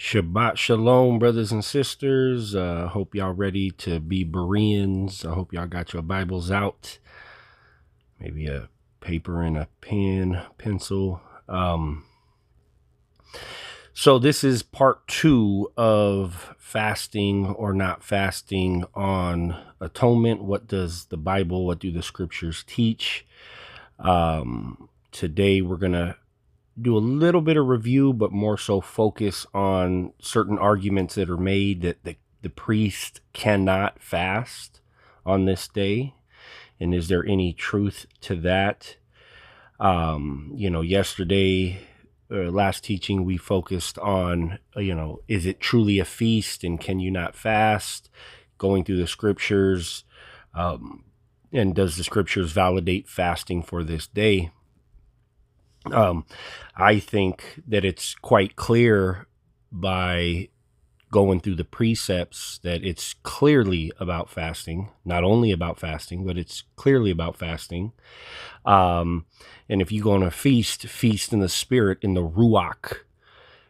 Shabbat shalom, brothers and sisters. Hope y'all ready to be Bereans. I hope y'all got your Bibles out. Maybe a paper and a pen, pencil. So this is part 2 of fasting or not fasting on atonement. What does the Bible, what do the scriptures teach? Today we're going to do a little bit of review, but more so focus on certain arguments that are made that the priest cannot fast on this day. And is there any truth to that? Yesterday, last teaching, we focused on, is it truly a feast and can you not fast? Going through the scriptures, and does the scriptures validate fasting for this day? I think that it's quite clear by going through the precepts that it's clearly about fasting, not only about fasting, but it's clearly about fasting. And if you go on a feast in the spirit, in the ruach,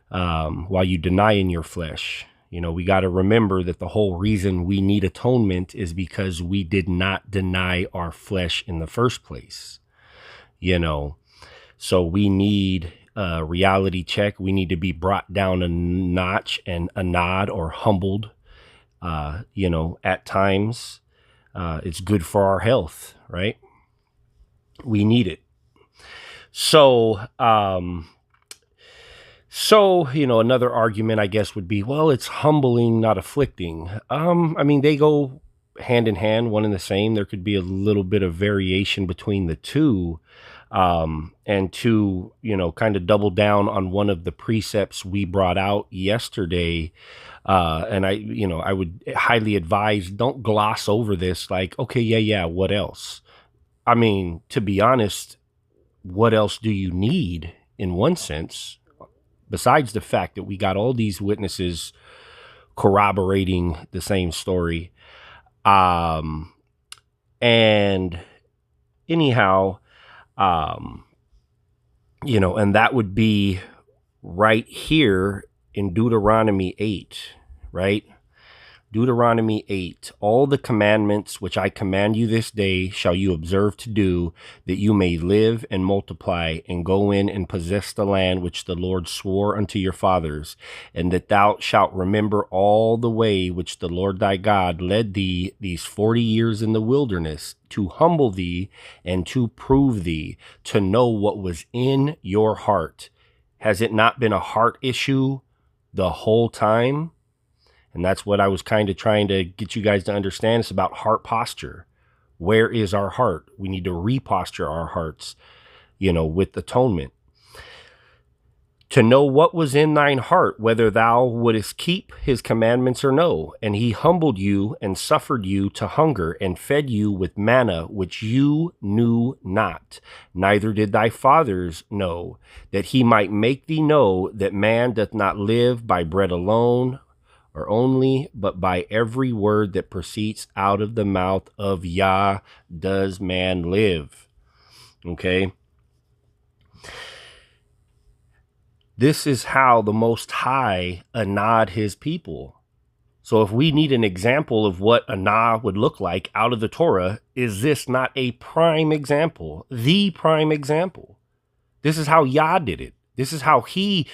while you deny in your flesh. We got to remember that the whole reason we need atonement is because we did not deny our flesh in the first place. So we need a reality check. We need to be brought down a notch and a nod or humbled, at times. It's good for our health, right? We need it. So, another argument, I guess, would be, well, it's humbling, not afflicting. They go hand in hand, one and the same. There could be a little bit of variation between the two. And to, kind of double down on one of the precepts we brought out yesterday. And I would highly advise, don't gloss over this like, okay, yeah, what else? To be honest, what else do you need in one sense, besides the fact that we got all these witnesses corroborating the same story? And anyhow, and that would be right here in Deuteronomy 8, right? Deuteronomy 8, all the commandments which I command you this day shall you observe to do, that you may live and multiply and go in and possess the land which the Lord swore unto your fathers, and that thou shalt remember all the way which the Lord thy God led thee these 40 years in the wilderness, to humble thee and to prove thee, to know what was in your heart. Has it not been a heart issue the whole time? And that's what I was kind of trying to get you guys to understand. It's about heart posture. Where is our heart? We need to reposture our hearts, with atonement. To know what was in thine heart, whether thou wouldest keep his commandments or no. And he humbled you and suffered you to hunger and fed you with manna, which you knew not, neither did thy fathers know, that he might make thee know that man doth not live by bread alone, or only, but by every word that proceeds out of the mouth of Yah does man live. Okay? This is how the Most High anad his people. So if we need an example of what anah would look like out of the Torah, is this not a prime example? The prime example. This is how Yah did it. This is how he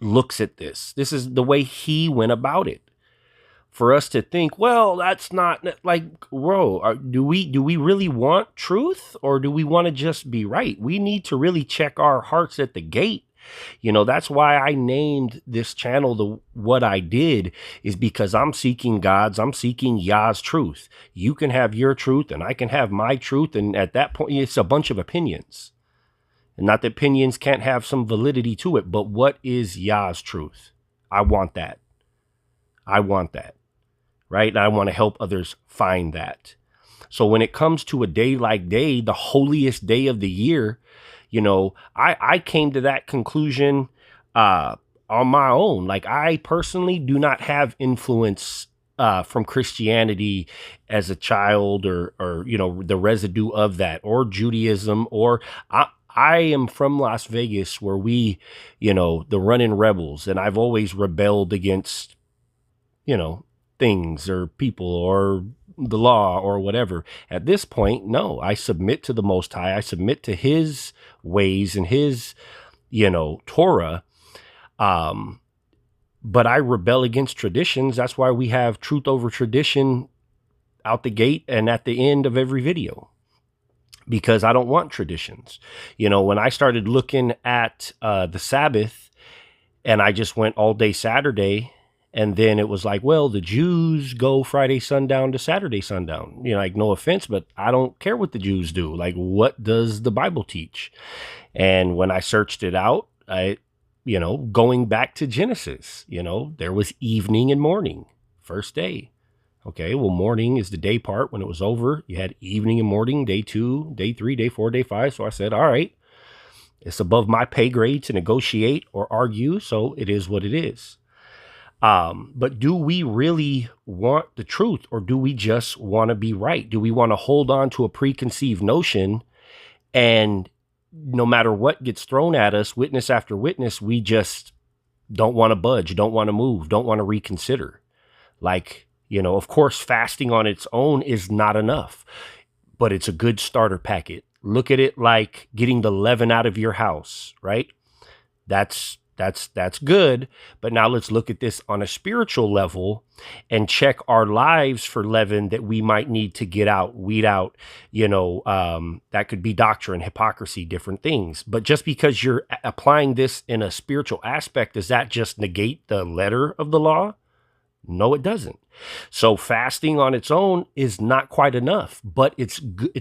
looks at this. This is the way he went about it. For us to think, well, that's not like, bro, do we really want truth, or do we want to just be right? We need to really check our hearts at the gate. That's why I named this channel what I did, is because I'm seeking Yah's truth. You can have your truth and I can have my truth. And at that point, it's a bunch of opinions. And not that opinions can't have some validity to it, but what is Yah's truth? I want that. Right? And I want to help others find that. So when it comes to a day like day, the holiest day of the year, I came to that conclusion on my own. Like, I personally do not have influence from Christianity as a child, or the residue of that, or Judaism, or I am from Las Vegas, where the running rebels, and I've always rebelled against, you know, things or people or the law or whatever. At this point, no, I submit to the Most High. I submit to His ways and His, Torah. Um, but I rebel against traditions. That's why we have truth over tradition out the gate and at the end of every video, because I don't want traditions. When I started looking at the Sabbath, and I just went all day Saturday, and then it was like, well, the Jews go Friday sundown to Saturday sundown. Like, no offense, but I don't care what the Jews do. Like, what does the Bible teach? And when I searched it out, going back to Genesis, there was evening and morning, first day. Okay, well, morning is the day part. When it was over, you had evening and morning, day 2, day 3, day 4, day 5. So I said, all right, it's above my pay grade to negotiate or argue, so it is what it is. But do we really want the truth, or do we just want to be right? Do we want to hold on to a preconceived notion, and no matter what gets thrown at us, witness after witness, we just don't want to budge, don't want to move, don't want to reconsider? Like, of course, fasting on its own is not enough, but it's a good starter packet. Look at it like getting the leaven out of your house, right? That's good. But now let's look at this on a spiritual level and check our lives for leaven that we might need to get out, weed out. That could be doctrine, hypocrisy, different things. But just because you're applying this in a spiritual aspect, does that just negate the letter of the law? No, it doesn't. So fasting on its own is not quite enough, but it's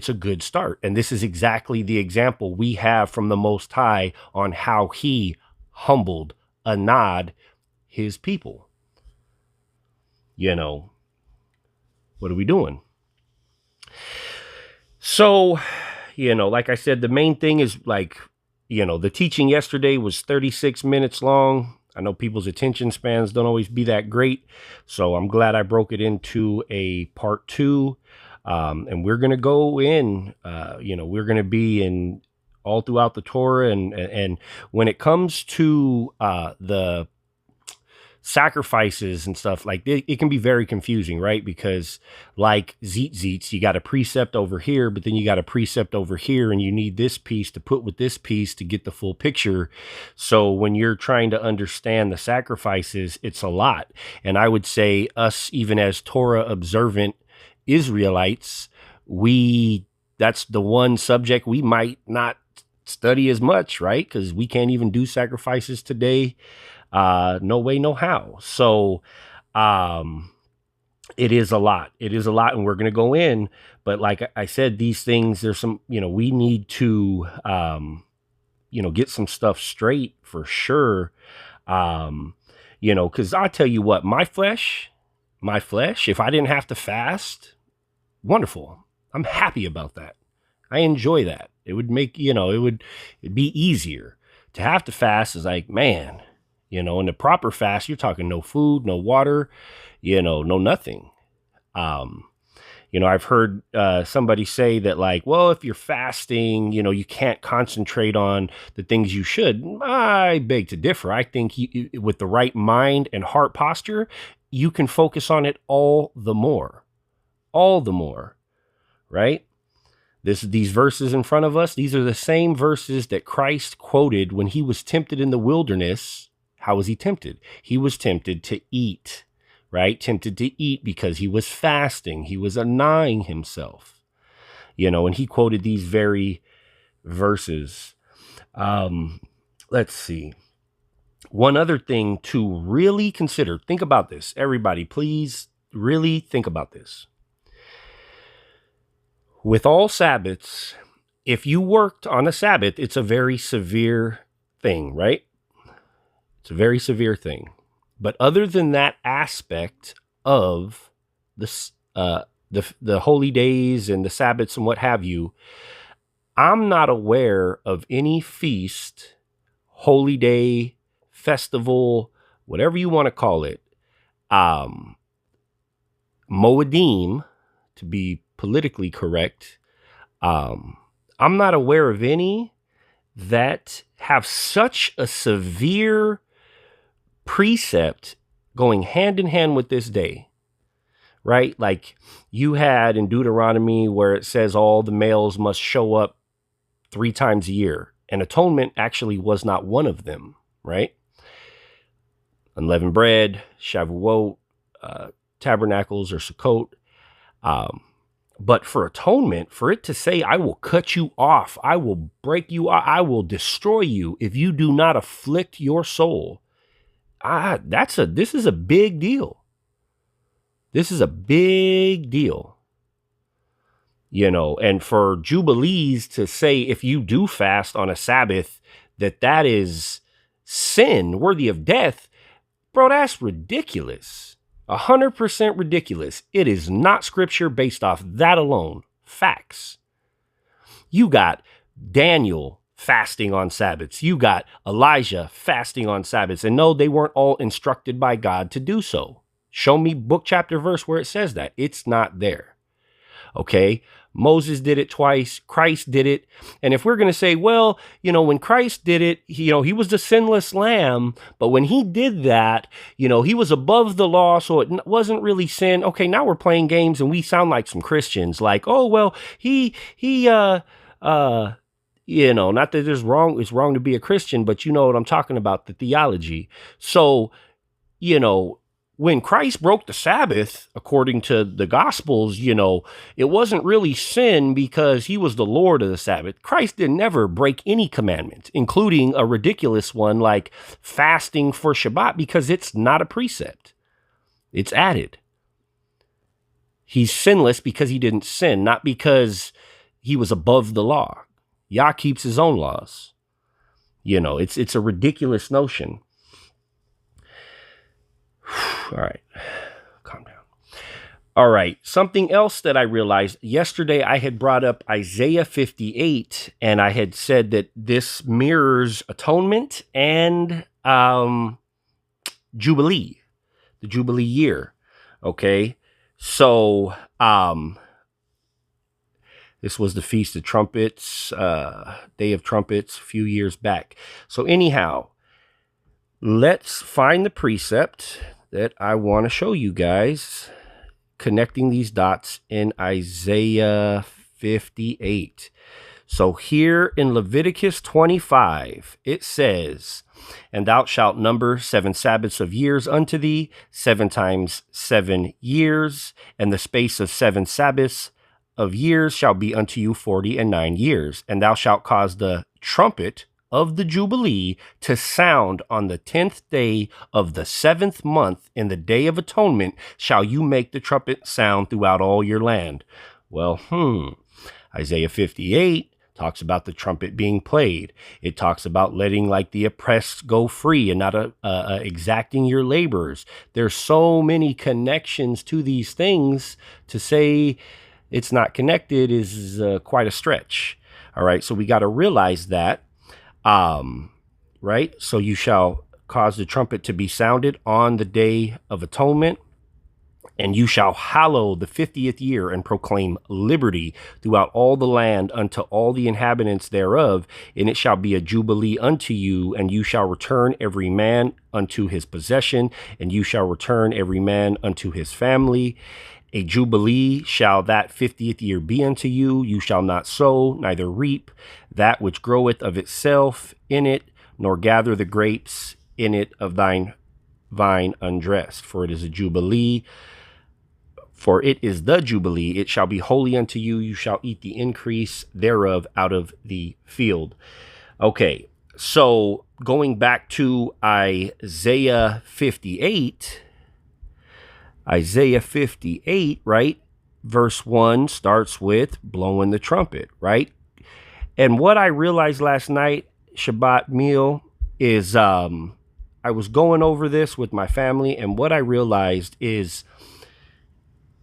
a good start. And this is exactly the example we have from the Most High on how He humbled Anad, His people. What are we doing? So, like I said, the main thing is the teaching yesterday was 36 minutes long. I know people's attention spans don't always be that great, so I'm glad I broke it into a part 2. And we're going to go in, we're going to be in all throughout the Torah. And when it comes to the sacrifices and stuff, like it can be very confusing, right? Because like tzitzits, you got a precept over here, but then you got a precept over here, and you need this piece to put with this piece to get the full picture. So when you're trying to understand the sacrifices, it's a lot. And I would say us, even as Torah observant Israelites, that's the one subject we might not study as much, right? Because we can't even do sacrifices today. No way, no how. So, it is a lot. It is a lot, and we're going to go in. But like I said, these things, there's some, we need to, get some stuff straight for sure. Because I tell you what, my flesh, if I didn't have to fast, wonderful. I'm happy about that. I enjoy that. It would make, it'd be easier. To have to fast is like, man, in the proper fast, you're talking no food, no water, no nothing. I've heard somebody say that, like, well, if you're fasting, you can't concentrate on the things you should. I beg to differ. I think with the right mind and heart posture, you can focus on it all the more, right? These verses in front of us, these are the same verses that Christ quoted when He was tempted in the wilderness. How was He tempted? He was tempted to eat, right? Tempted to eat because He was fasting. He was denying Himself, and He quoted these very verses. Let's see. One other thing to really consider. Think about this. Everybody, please really think about this. With all Sabbaths, if you worked on a Sabbath, it's a very severe thing, right? It's a very severe thing. But other than that aspect of the holy days and the Sabbaths and what have you, I'm not aware of any feast, holy day, festival, whatever you want to call it, Moedim, to be politically correct, I'm not aware of any that have such a severe precept going hand in hand with this day, right? Like you had in Deuteronomy where it says all the males must show up 3 times a year, and atonement actually was not one of them, right? Unleavened bread, Shavuot, tabernacles or Sukkot. But for atonement, for it to say, I will cut you off, I will break you, I will destroy you if you do not afflict your soul. This is a big deal. This is a big deal. You know, and for Jubilees to say, if you do fast on a Sabbath, that is sin worthy of death, bro, that's ridiculous. 100% ridiculous. It is not scripture based off that alone. Facts. You got Daniel fasting on Sabbaths. You got Elijah fasting on Sabbaths. And no, they weren't all instructed by God to do so. Show me book, chapter, verse where it says that. It's not there. Okay? Moses did it twice. Christ did it. And if we're going to say, well, you know, when Christ did it, he was the sinless lamb. But when he did that, he was above the law. So it wasn't really sin. Okay, now we're playing games and we sound like some Christians. Like, oh, well, not that it's wrong to be a Christian, but you know what I'm talking about, the theology. So, when Christ broke the Sabbath, according to the Gospels, it wasn't really sin because he was the Lord of the Sabbath. Christ didn't never break any commandment, including a ridiculous one like fasting for Shabbat, because it's not a precept. It's added. He's sinless because he didn't sin, not because he was above the law. Yah keeps his own laws. It's a ridiculous notion. All right, calm down. All right, something else that I realized yesterday, I had brought up Isaiah 58, and I had said that this mirrors atonement and Jubilee, the Jubilee year. Okay, so this was the Feast of Trumpets, Day of Trumpets, a few years back. So anyhow, let's find the precept that I want to show you guys, connecting these dots in Isaiah 58. So here in Leviticus 25, it says, and thou shalt number 7 Sabbaths of years unto thee, 7 times 7 years, and the space of 7 Sabbaths of years shall be unto you 49 years. And thou shalt cause the trumpet of the Jubilee to sound on the 10th day of the 7th month. In the day of atonement shall you make the trumpet sound throughout all your land. Well, Isaiah 58 talks about the trumpet being played. It talks about letting like the oppressed go free and not exacting your laborers. There's so many connections to these things. To say it's not connected is quite a stretch. All right, so we got to realize that. Right? So you shall cause the trumpet to be sounded on the day of atonement, and you shall hallow the 50th year and proclaim liberty throughout all the land unto all the inhabitants thereof. And it shall be a jubilee unto you, and you shall return every man unto his possession, and you shall return every man unto his family. A jubilee shall that 50th year be unto you. You shall not sow, neither reap that which groweth of itself in it, nor gather the grapes in it of thine vine undressed. For it is a jubilee. For it is the jubilee. It shall be holy unto you. You shall eat the increase thereof out of the field. Okay, so going back to Isaiah 58, right? Verse 1 starts with blowing the trumpet, right? And what I realized last night, Shabbat meal, is I was going over this with my family, and what I realized is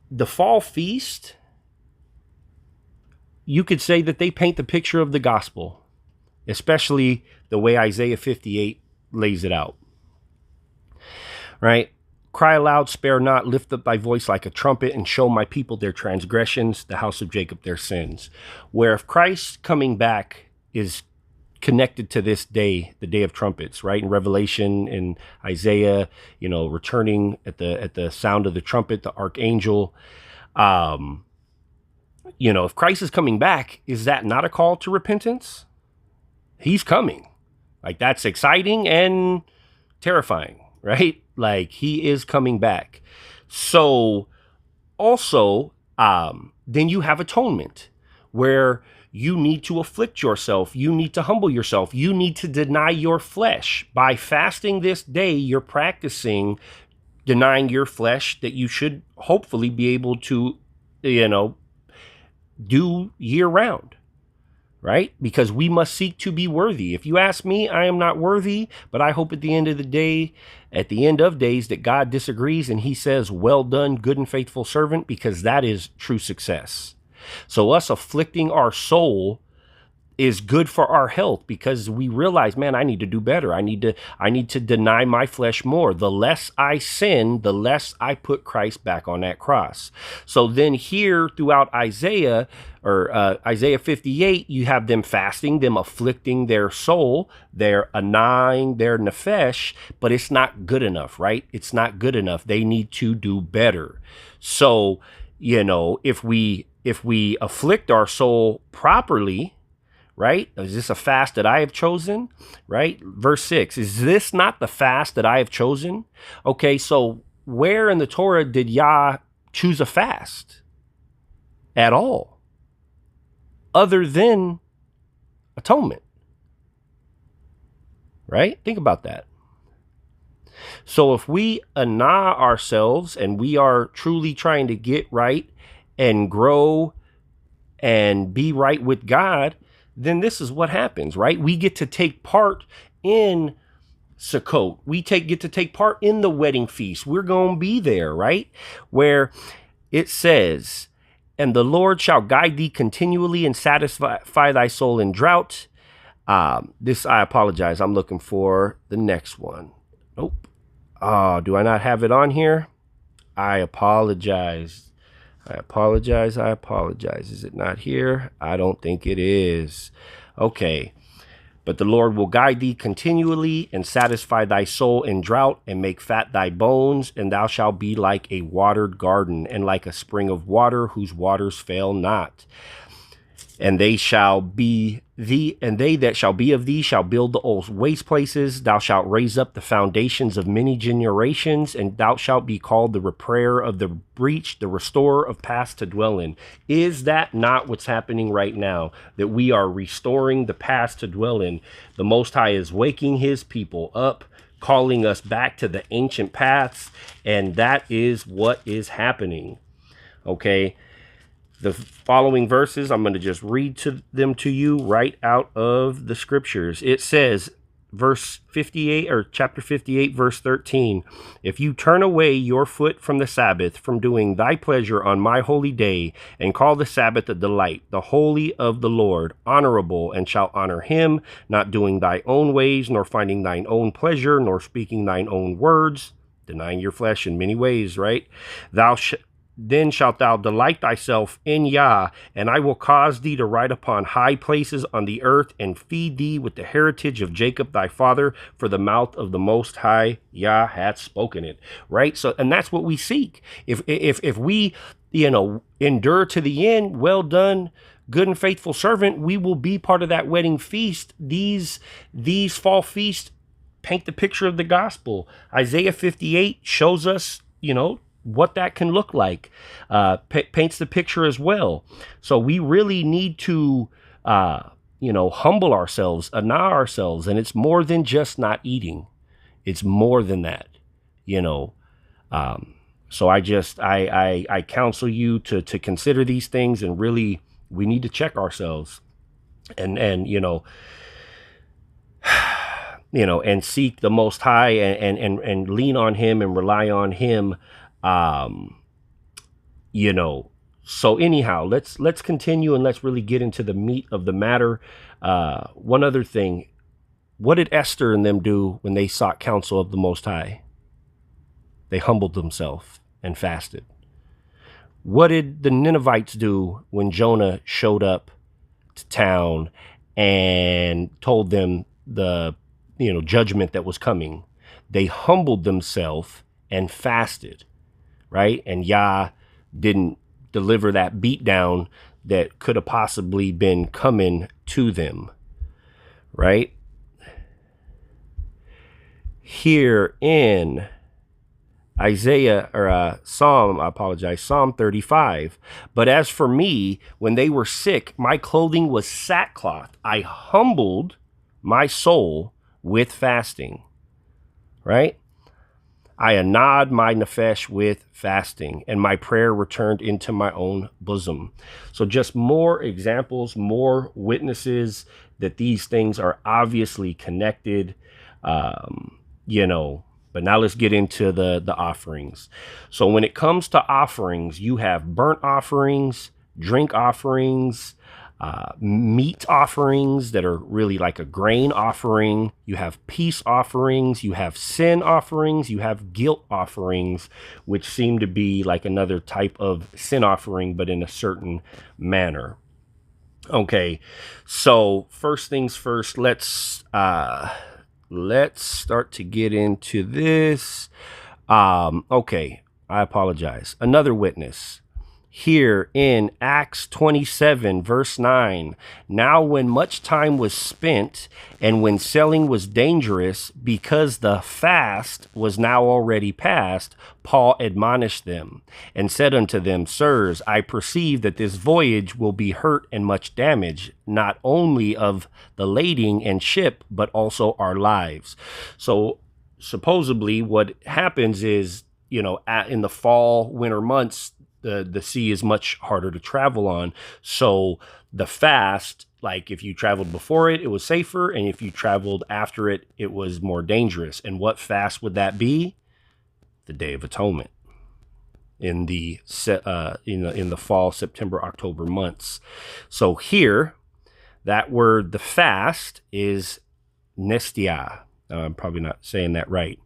the fall feast, you could say that they paint the picture of the gospel, especially the way Isaiah 58 lays it out, right? Cry aloud, spare not, lift up thy voice like a trumpet, and show my people their transgressions, the house of Jacob their sins. Where if Christ coming back is connected to this day, the day of trumpets, right? In Revelation, in Isaiah, returning at the sound of the trumpet, the archangel. If Christ is coming back, is that not a call to repentance? He's coming. Like, that's exciting and terrifying, right? Like, he is coming back. So also, then you have atonement, where you need to afflict yourself. You need to humble yourself. You need to deny your flesh. By fasting this day, you're practicing denying your flesh that you should hopefully be able to, do year round, right? Because we must seek to be worthy. If you ask me, I am not worthy, but I hope at the end of the day, at the end of days, that God disagrees and he says, well done, good and faithful servant, because that is true success. So us afflicting our soul is good for our health, because we realize, man, I need to do better. I need to deny my flesh more. The less I sin, the less I put Christ back on that cross. So then here throughout Isaiah, or Isaiah 58, you have them fasting, them afflicting their soul, they're annoying their nefesh, but it's not good enough, right? It's not good enough. They need to do better. So, if we afflict our soul properly, right? Is this a fast that I have chosen? Right? Verse 6, is this not the fast that I have chosen? Okay, so where in the Torah did Yah choose a fast at all, other than atonement? Right? Think about that. So if we annoy ourselves and we are truly trying to get right and grow and be right with God, then this is what happens, right? We get to take part in Sukkot. We get to take part in the wedding feast. We're going to be there, right? Where it says, and the Lord shall guide thee continually and satisfy thy soul in drought. This, I apologize. I'm looking for the next one. Nope. Do I not have it on here? I apologize. Is it not here? I don't think it is. Okay. But the Lord will guide thee continually and satisfy thy soul in drought and make fat thy bones, and thou shalt be like a watered garden and like a spring of water whose waters fail not. And they shall be thee, and they that shall be of thee shall build the old waste places. Thou shalt raise up the foundations of many generations, and thou shalt be called the repairer of the breach, the restorer of past to dwell in. Is that not what's happening right now? That we are restoring the past to dwell in. The Most High is waking his people up, calling us back to the ancient paths, and that is what is happening. Okay. The following verses, I'm going to just read them to you right out of the scriptures. It says, verse 58, or chapter 58, verse 13, if you turn away your foot from the Sabbath, from doing thy pleasure on my holy day, and call the Sabbath a delight, the holy of the Lord, honorable, and shall honor him, not doing thy own ways, nor finding thine own pleasure, nor speaking thine own words, denying your flesh in many ways, right? Then shalt thou delight thyself in Yah, and I will cause thee to ride upon high places on the earth, and feed thee with the heritage of Jacob thy father, for the mouth of the Most High Yah hath spoken it. Right? So, and that's what we seek. If we, endure to the end, well done, good and faithful servant, we will be part of that wedding feast. These fall feasts paint the picture of the gospel. Isaiah 58 shows us, what that can look like, paints the picture as well. So we really need to, humble ourselves, annoy ourselves. And it's more than just not eating. It's more than that, So I counsel you to consider these things, and really, we need to check ourselves and and seek the Most High and lean on him and rely on him. So anyhow, let's continue, and let's really get into the meat of the matter. One other thing, what did Esther and them do when they sought counsel of the Most High? They humbled themselves and fasted. What did the Ninevites do when Jonah showed up to town and told them the judgment that was coming. They humbled themselves and fasted, right? And Yah didn't deliver that beatdown that could have possibly been coming to them, right? Here in Psalm 35. But as for me, when they were sick, my clothing was sackcloth. I humbled my soul with fasting, right? I anad my nefesh with fasting, and my prayer returned into my own bosom. So just more examples, more witnesses that these things are obviously connected, But now let's get into the offerings. So when it comes to offerings, you have burnt offerings, drink offerings, meat offerings that are really like a grain offering. You have peace offerings, you have sin offerings, you have guilt offerings, which seem to be like another type of sin offering, but in a certain manner. Okay, so first things first, let's start to get into this. Okay, I apologize. Another witness. Here in Acts 27, verse 9, now when much time was spent and when selling was dangerous because the fast was now already past, Paul admonished them and said unto them, Sirs, I perceive that this voyage will be hurt and much damage, not only of the lading and ship, but also our lives. So supposedly what happens is, in the fall, winter months, the sea is much harder to travel on. So the fast, like if you traveled before it, it was safer. And if you traveled after it, it was more dangerous. And what fast would that be? The Day of Atonement in the in the fall, September, October months. So here, that word, the fast, is nestia. I'm probably not saying that right.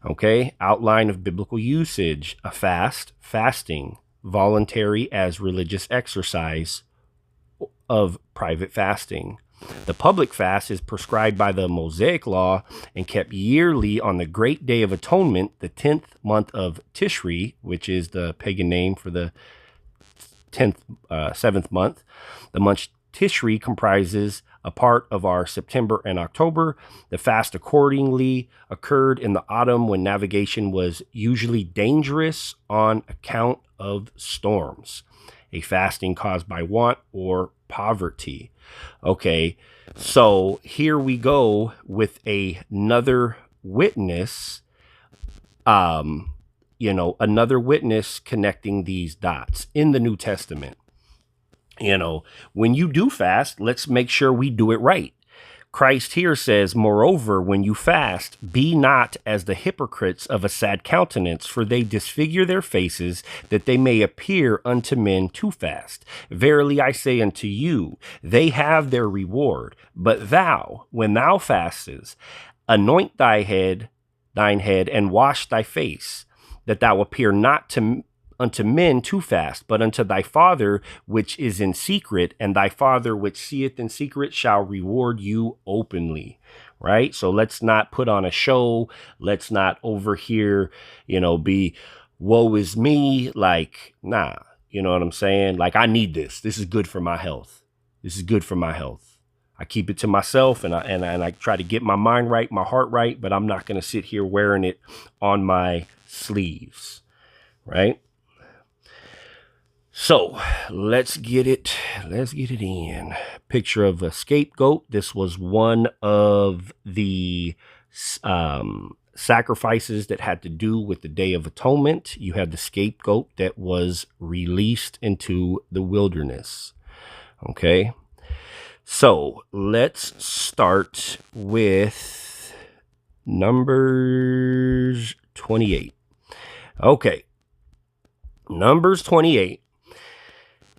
Okay, outline of biblical usage: a fast, fasting, voluntary as religious exercise of private fasting. The public fast is prescribed by the Mosaic law and kept yearly on the great day of atonement, the 10th month of Tishri, which is the pagan name for the 7th month. The month Tishri comprises a part of our September and October. The fast accordingly occurred in the autumn when navigation was usually dangerous on account of storms. A fasting caused by want or poverty. Okay, so here we go with another witness, another witness connecting these dots in the New Testament. When you do fast, let's make sure we do it right. Christ here says, moreover, when you fast, be not as the hypocrites of a sad countenance, for they disfigure their faces, that they may appear unto men to fast. Verily I say unto you, they have their reward. But thou, when thou fastest, anoint thine head, and wash thy face, that thou appear not unto men to fast, but unto thy Father which is in secret, and thy Father which seeth in secret shall reward you openly. Right? So let's not put on a show. Let's not over here, be woe is me. Like, nah, you know what I'm saying? Like, I need this. This is good for my health. This is good for my health. I keep it to myself, and I try to get my mind right, my heart right, but I'm not going to sit here wearing it on my sleeves. Right? So let's get it in. Picture of a scapegoat. This was one of the sacrifices that had to do with the Day of Atonement. You had the scapegoat that was released into the wilderness. Okay. So let's start with Numbers 28. Okay. Numbers 28.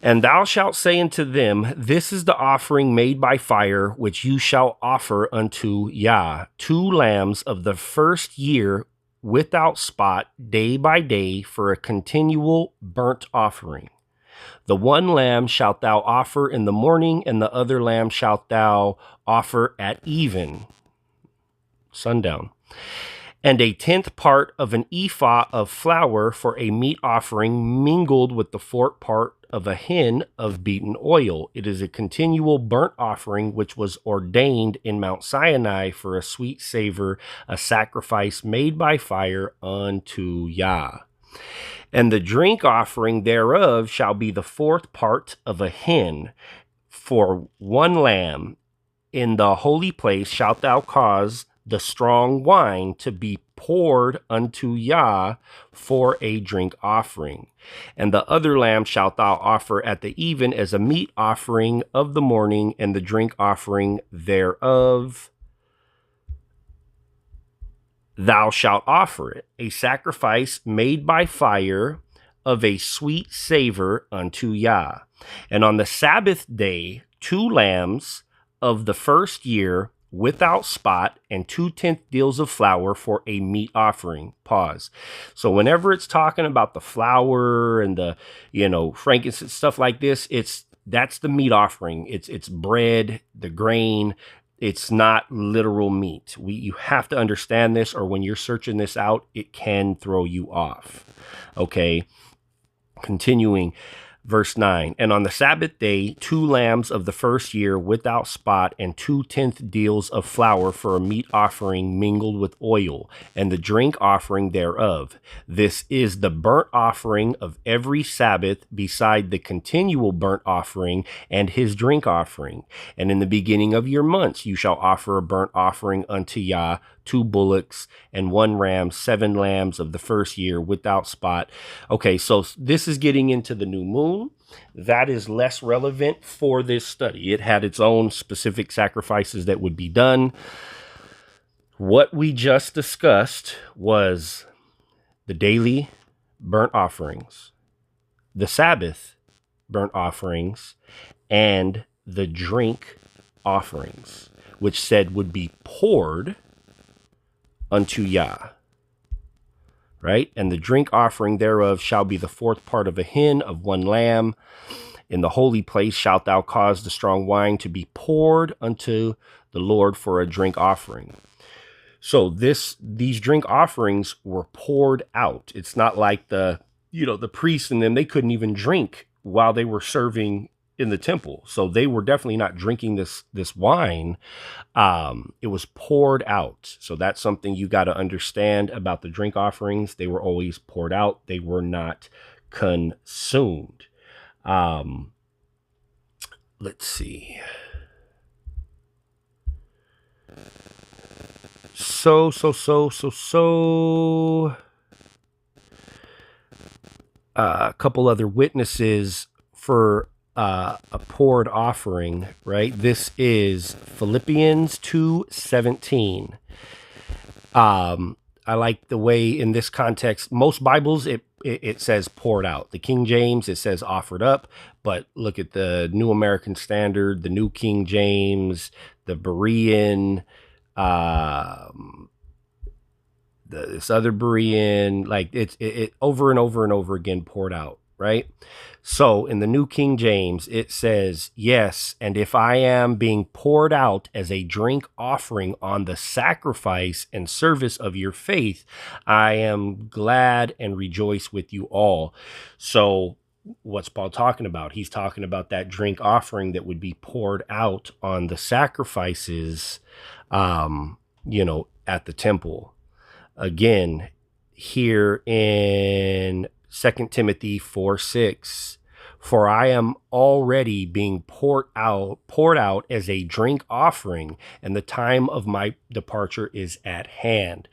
And thou shalt say unto them, this is the offering made by fire, which you shall offer unto Yah, 2 lambs of the first year without spot, day by day, for a continual burnt offering. The one lamb shalt thou offer in the morning, and the other lamb shalt thou offer at even, sundown. And a tenth part of an ephah of flour for a meat offering, mingled with the fourth part of a hin of beaten oil. It is a continual burnt offering which was ordained in Mount Sinai for a sweet savor, a sacrifice made by fire unto Yah. And the drink offering thereof shall be the fourth part of a hin for one lamb. In the holy place shalt thou cause the strong wine to be poured unto Yah for a drink offering. And the other lamb shalt thou offer at the even as a meat offering of the morning, and the drink offering thereof thou shalt offer it, a sacrifice made by fire of a sweet savor unto Yah. And on the Sabbath day, 2 lambs of the first year without spot, and 2/10 deals of flour for a meat offering. Pause. So whenever it's talking about the flour and the, frankincense, stuff like this, that's the meat offering. It's bread, the grain. It's not literal meat. You have to understand this, or when you're searching this out, it can throw you off. Okay. Continuing. Verse 9, and on the Sabbath day, 2 lambs of the first year without spot, and 2/10 deals of flour for a meat offering mingled with oil, and the drink offering thereof. This is the burnt offering of every Sabbath, beside the continual burnt offering and his drink offering. And in the beginning of your months you shall offer a burnt offering unto Yah, 2 bullocks and 1 ram, 7 lambs of the first year without spot. Okay, so this is getting into the new moon. That is less relevant for this study. It had its own specific sacrifices that would be done. What we just discussed was the daily burnt offerings, the Sabbath burnt offerings, and the drink offerings, which said would be poured unto Yah, right? And the drink offering thereof shall be the fourth part of a hin of 1 lamb. In the holy place shalt thou cause the strong wine to be poured unto the Lord for a drink offering. So these drink offerings were poured out. It's not like the priests and them, they couldn't even drink while they were serving in the temple. So they were definitely not drinking this wine. It was poured out. So that's something you got to understand about the drink offerings. They were always poured out. They were not consumed. Let's see. So a couple other witnesses for a poured offering, right? This is Philippians 2:17. I like the way in this context, most Bibles, it says poured out. The King James, it says offered up, but look at the New American Standard, the New King James, the Berean, this other Berean, like it over and over and over again poured out, right? So in the New King James, it says, yes, and if I am being poured out as a drink offering on the sacrifice and service of your faith, I am glad and rejoice with you all. So what's Paul talking about? He's talking about that drink offering that would be poured out on the sacrifices, at the temple. Again, here in 2 Timothy 4:6, for I am already being poured out as a drink offering, and the time of my departure is at hand.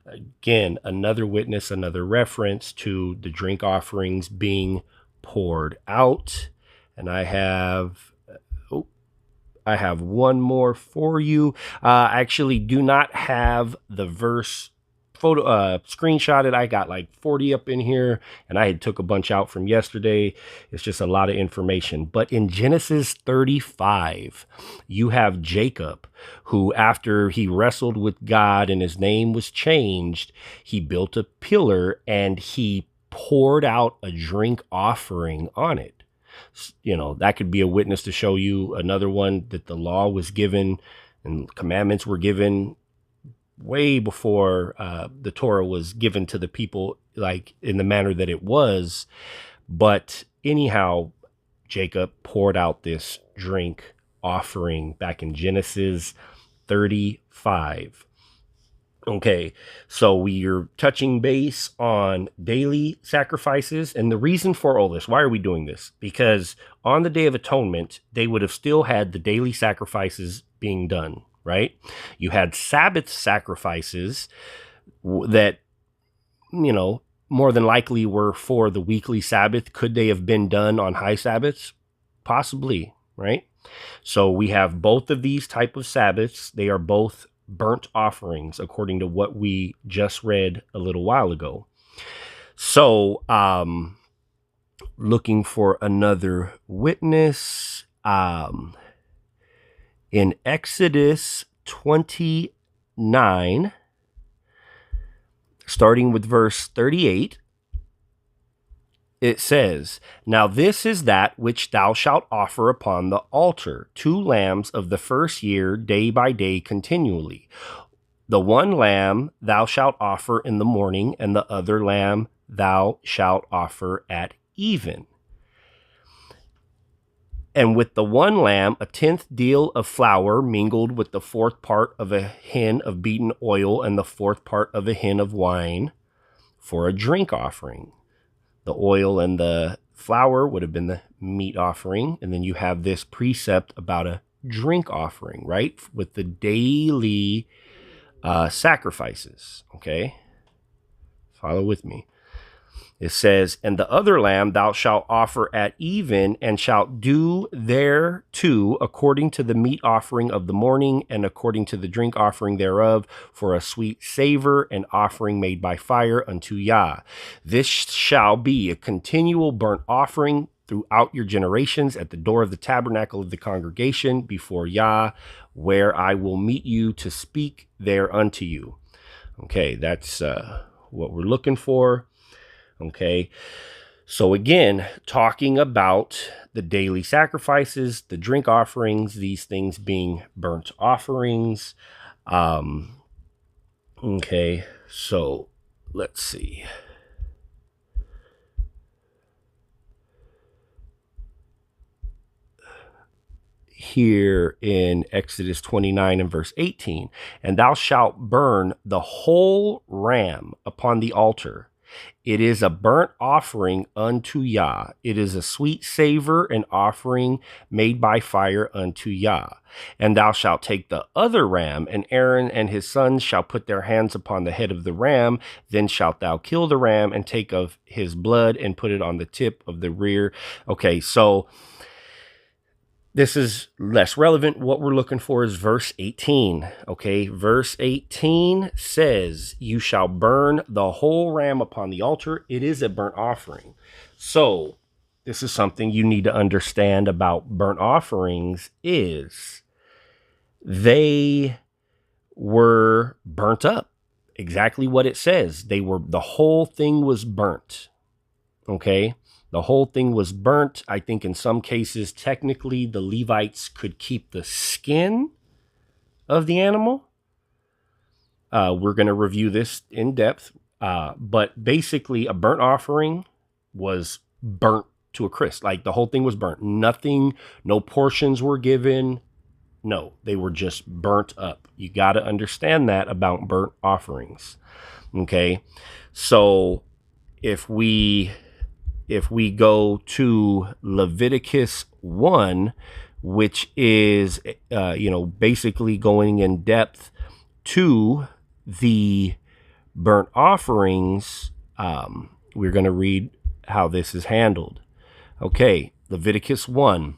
Again, another witness, another reference to the drink offerings being poured out. And I have one more for you. I actually do not have the verse photo screenshotted. I got like 40 up in here, and I had took a bunch out from yesterday. It's just a lot of information. But in Genesis 35, you have Jacob, who after he wrestled with God and his name was changed, he built a pillar and he poured out a drink offering on it. That could be a witness to show you another one that the law was given and commandments were given way before the Torah was given to the people, like in the manner that it was. But anyhow, Jacob poured out this drink offering back in Genesis 35. Okay, so we are touching base on daily sacrifices. And the reason for all this, why are we doing this? Because on the Day of Atonement, they would have still had the daily sacrifices being done, right? You had Sabbath sacrifices that, more than likely were for the weekly Sabbath. Could they have been done on high Sabbaths? Possibly, right? So we have both of these type of Sabbaths. They are both burnt offerings, according to what we just read a little while ago. So, looking for another witness, in Exodus 29, starting with verse 38, it says, "Now this is that which thou shalt offer upon the altar, 2 lambs of the first year, day by day continually. The one lamb thou shalt offer in the morning, and the other lamb thou shalt offer at even. And with the one lamb, 1/10 deal of flour mingled with the 4th part of a hin of beaten oil and the 4th part of a hin of wine for a drink offering." The oil and the flour would have been the meat offering. And then you have this precept about a drink offering, right? With the daily sacrifices. Okay. Follow with me. It says, "And the other lamb thou shalt offer at even, and shalt do thereto according to the meat offering of the morning, and according to the drink offering thereof, for a sweet savor, an offering made by fire unto Yah. This shall be a continual burnt offering throughout your generations at the door of the tabernacle of the congregation before Yah, where I will meet you to speak there unto you." Okay, that's what we're looking for. Okay, so again, talking about the daily sacrifices, the drink offerings, these things being burnt offerings. Okay, so let's see. Here in Exodus 29 and verse 18, "And thou shalt burn the whole ram upon the altar. It is a burnt offering unto Yah. It is a sweet savor, an offering made by fire unto Yah. And thou shalt take the other ram, and Aaron and his sons shall put their hands upon the head of the ram. Then shalt thou kill the ram, and take of his blood, and put it on the tip of the rear." Okay, so this is less relevant. What we're looking for is verse 18. Okay, verse 18 says, "You shall burn the whole ram upon the altar. It is a burnt offering." So this is something you need to understand about burnt offerings is they were burnt up. Exactly what it says. The whole thing was burnt. Okay. The whole thing was burnt. I think in some cases, technically, the Levites could keep the skin of the animal. We're going to review this in depth. But basically, a burnt offering was burnt to a crisp. Like the whole thing was burnt. Nothing, no portions were given. No, they were just burnt up. You got to understand that about burnt offerings. Okay, so if we go to Leviticus 1, which is, basically going in depth to the burnt offerings, we're going to read how this is handled. Okay, Leviticus 1.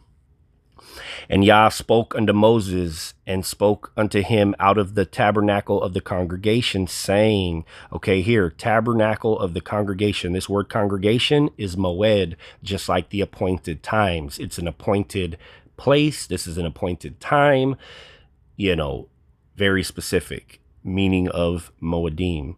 "And Yah spoke unto Moses, and spoke unto him out of the tabernacle of the congregation, saying," okay, here, tabernacle of the congregation. This word congregation is moed, just like the appointed times. It's an appointed place. This is an appointed time, very specific meaning of moedim.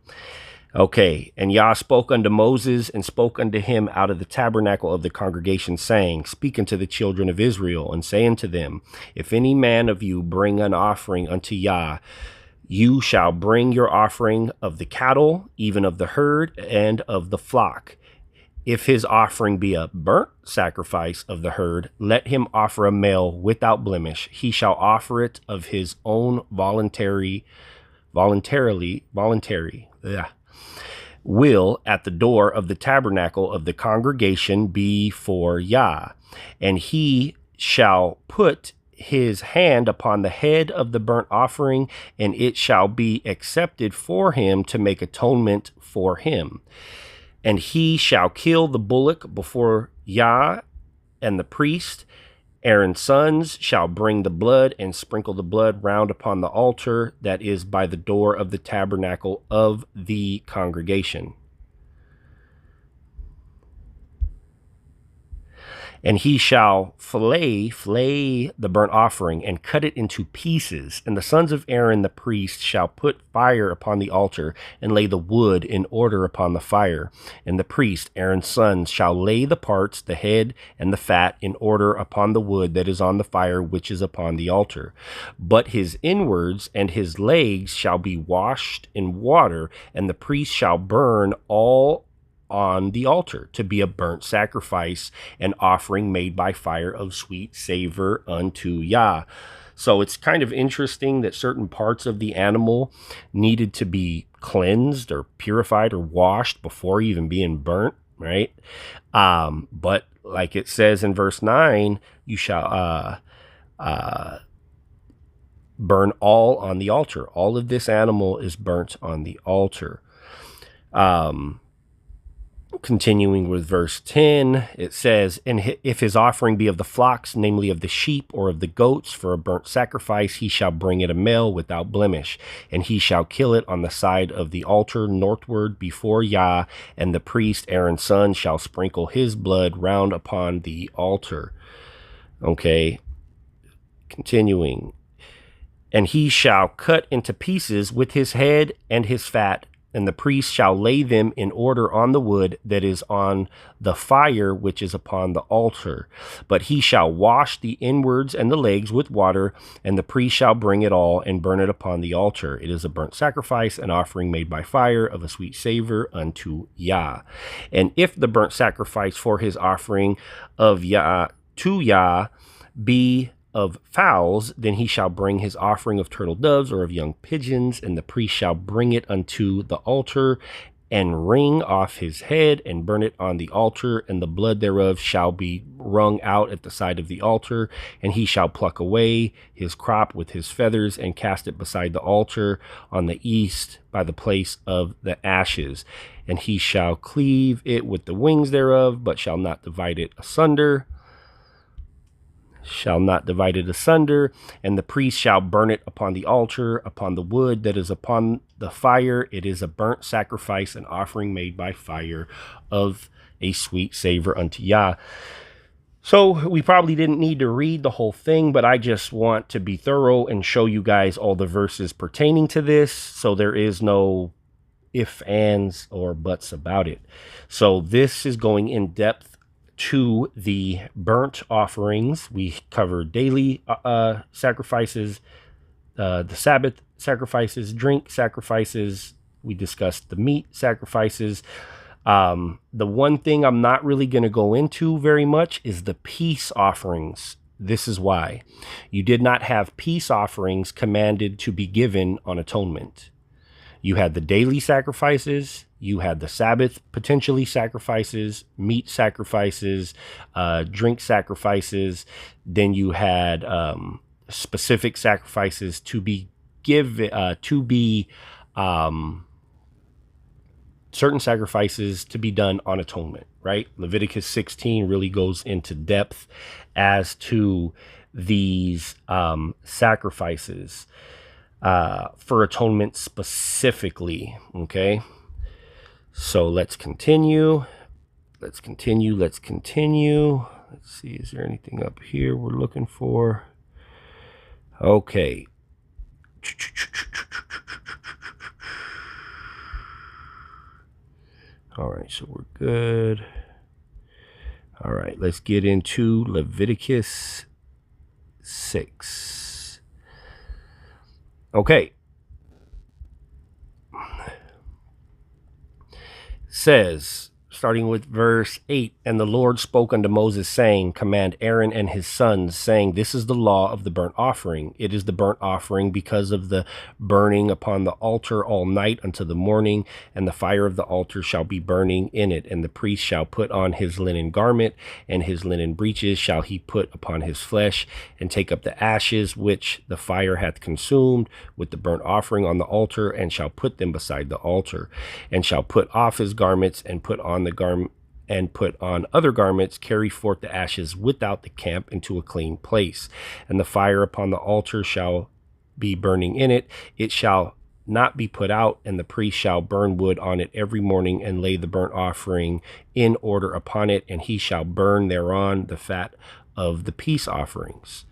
Okay, and Yah spoke unto Moses and spoke unto him out of the tabernacle of the congregation, saying, Speak unto the children of Israel, and say unto them, If any man of you bring an offering unto Yah, you shall bring your offering of the cattle, even of the herd, and of the flock. If his offering be a burnt sacrifice of the herd, let him offer a male without blemish. He shall offer it of his own voluntary will at the door of the tabernacle of the congregation before Yah. And he shall put his hand upon the head of the burnt offering, and it shall be accepted for him to make atonement for him. And he shall kill the bullock before Yah, and the priest, Aaron's sons, shall bring the blood and sprinkle the blood round upon the altar that is by the door of the tabernacle of the congregation. And he shall flay the burnt offering and cut it into pieces. And the sons of Aaron the priest shall put fire upon the altar and lay the wood in order upon the fire. And the priest, Aaron's sons, shall lay the parts, the head and the fat, in order upon the wood that is on the fire, which is upon the altar. But his inwards and his legs shall be washed in water, and the priest shall burn all on the altar to be a burnt sacrifice, an offering made by fire of sweet savor unto Yah. So it's kind of interesting that certain parts of the animal needed to be cleansed or purified or washed before even being burnt, right? But like it says in verse 9, you shall burn all on the altar. All of this animal is burnt on the altar. Continuing with verse 10, it says, And if his offering be of the flocks, namely of the sheep or of the goats, for a burnt sacrifice, he shall bring it a male without blemish, and he shall kill it on the side of the altar northward before Yah, and the priest Aaron's son shall sprinkle his blood round upon the altar. Okay, continuing. And he shall cut into pieces with his head and his fat, and the priest shall lay them in order on the wood that is on the fire which is upon the altar. But he shall wash the inwards and the legs with water, and the priest shall bring it all and burn it upon the altar. It is a burnt sacrifice, an offering made by fire of a sweet savor unto Yah. And if the burnt sacrifice for his offering of Yah to Yah be of fowls, then he shall bring his offering of turtle doves or of young pigeons, and the priest shall bring it unto the altar and wring off his head and burn it on the altar, and the blood thereof shall be wrung out at the side of the altar, and he shall pluck away his crop with his feathers and cast it beside the altar on the east by the place of the ashes. And he shall cleave it with the wings thereof, but shall not divide it asunder. And the priest shall burn it upon the altar, upon the wood that is upon the fire. It is a burnt sacrifice, an offering made by fire of a sweet savor unto Yah. So we probably didn't need to read the whole thing, but I just want to be thorough and show you guys all the verses pertaining to this, so there is no ifs, ands, or buts about it. So this is going in depth to the burnt offerings. We covered daily sacrifices, the Sabbath sacrifices, drink sacrifices. We discussed the meat sacrifices. The one thing I'm not really going to go into very much is the peace offerings. This is why. You did not have peace offerings commanded to be given on atonement. You had the daily sacrifices, you had the Sabbath potentially sacrifices, meat sacrifices, drink sacrifices. Then you had specific sacrifices to be given, certain sacrifices to be done on atonement, right? Leviticus 16 really goes into depth as to these sacrifices for atonement specifically, okay? So let's continue. Let's see, is there anything up here we're looking for? Okay. All right, so we're good. All right, let's get into Leviticus 6. Okay. Says, starting with verse 8, and the Lord spoke unto Moses, saying, command Aaron and his sons, saying, this is the law of the burnt offering. It is the burnt offering because of the burning upon the altar all night until the morning, and the fire of the altar shall be burning in it. And the priest shall put on his linen garment, and his linen breeches shall he put upon his flesh, and take up the ashes which the fire hath consumed with the burnt offering on the altar, and shall put them beside the altar, and shall put off his garments, and put on the garment, and put on other garments, carry forth the ashes without the camp into a clean place. And the fire upon the altar shall be burning in it. It shall not be put out, and the priest shall burn wood on it every morning, and lay the burnt offering in order upon it, and he shall burn thereon the fat of the peace offerings.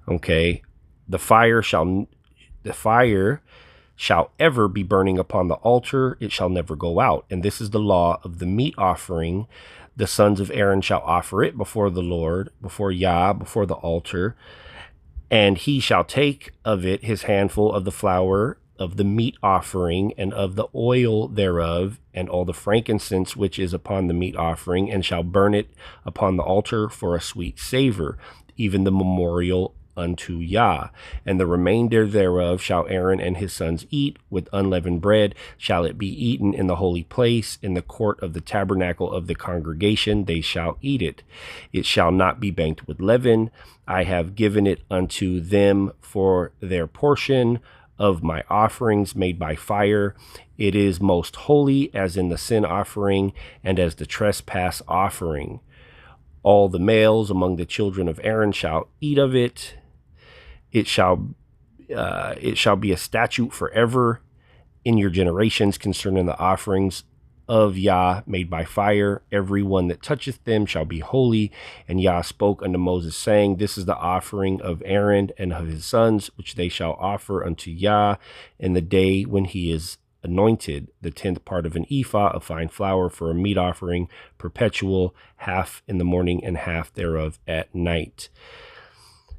Okay, the fire shall ever be burning upon the altar, it shall never go out. And this is the law of the meat offering. The sons of Aaron shall offer it before the Lord, before Yah, before the altar. And he shall take of it his handful of the flour of the meat offering, and of the oil thereof, and all the frankincense which is upon the meat offering, and shall burn it upon the altar for a sweet savor, even the memorial unto Yah. And the remainder thereof shall Aaron and his sons eat with unleavened bread. Shall it be eaten in the holy place, in the court of the tabernacle of the congregation, they shall eat it. It shall not be banked with leaven. I have given it unto them for their portion of my offerings made by fire. It is most holy, as in the sin offering and as the trespass offering. All the males among the children of Aaron shall eat of it. It shall be a statute forever in your generations concerning the offerings of Yah made by fire. Every one that toucheth them shall be holy. And Yah spoke unto Moses, saying, this is the offering of Aaron and of his sons, which they shall offer unto Yah in the day when he is anointed, the 10th part of an ephah of fine flour for a meat offering, perpetual, half in the morning and half thereof at night.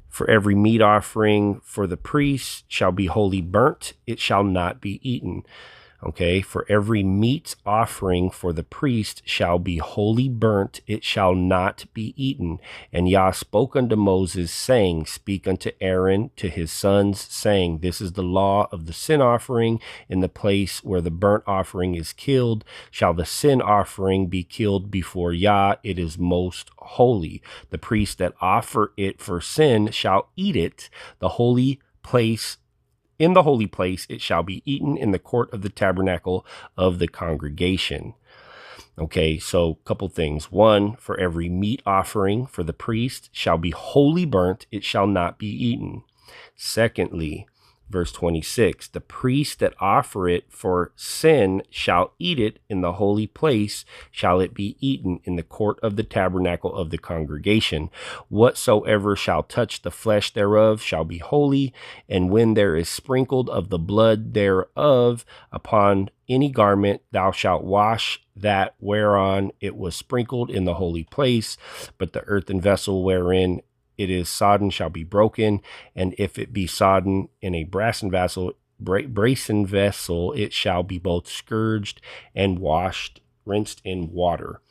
For every meat offering for the priest shall be wholly burnt, it shall not be eaten. Okay, for every meat offering for the priest shall be wholly burnt, it shall not be eaten. And Yah spoke unto Moses, saying, speak unto Aaron, to his sons, saying, this is the law of the sin offering. In the place where the burnt offering is killed, shall the sin offering be killed before Yah. It is most holy. The priest that offer it for sin shall eat it. In the holy place, it shall be eaten in the court of the tabernacle of the congregation. Okay, so a couple things. One, for every meat offering for the priest shall be wholly burnt, it shall not be eaten. Secondly, verse 26, the priest that offer it for sin shall eat it in the holy place, shall it be eaten in the court of the tabernacle of the congregation. Whatsoever shall touch the flesh thereof shall be holy, and when there is sprinkled of the blood thereof upon any garment, thou shalt wash that whereon it was sprinkled in the holy place, but the earthen vessel wherein it is sodden shall be broken, and if it be sodden in a brazen vessel, it shall be both scourged and washed, rinsed in water.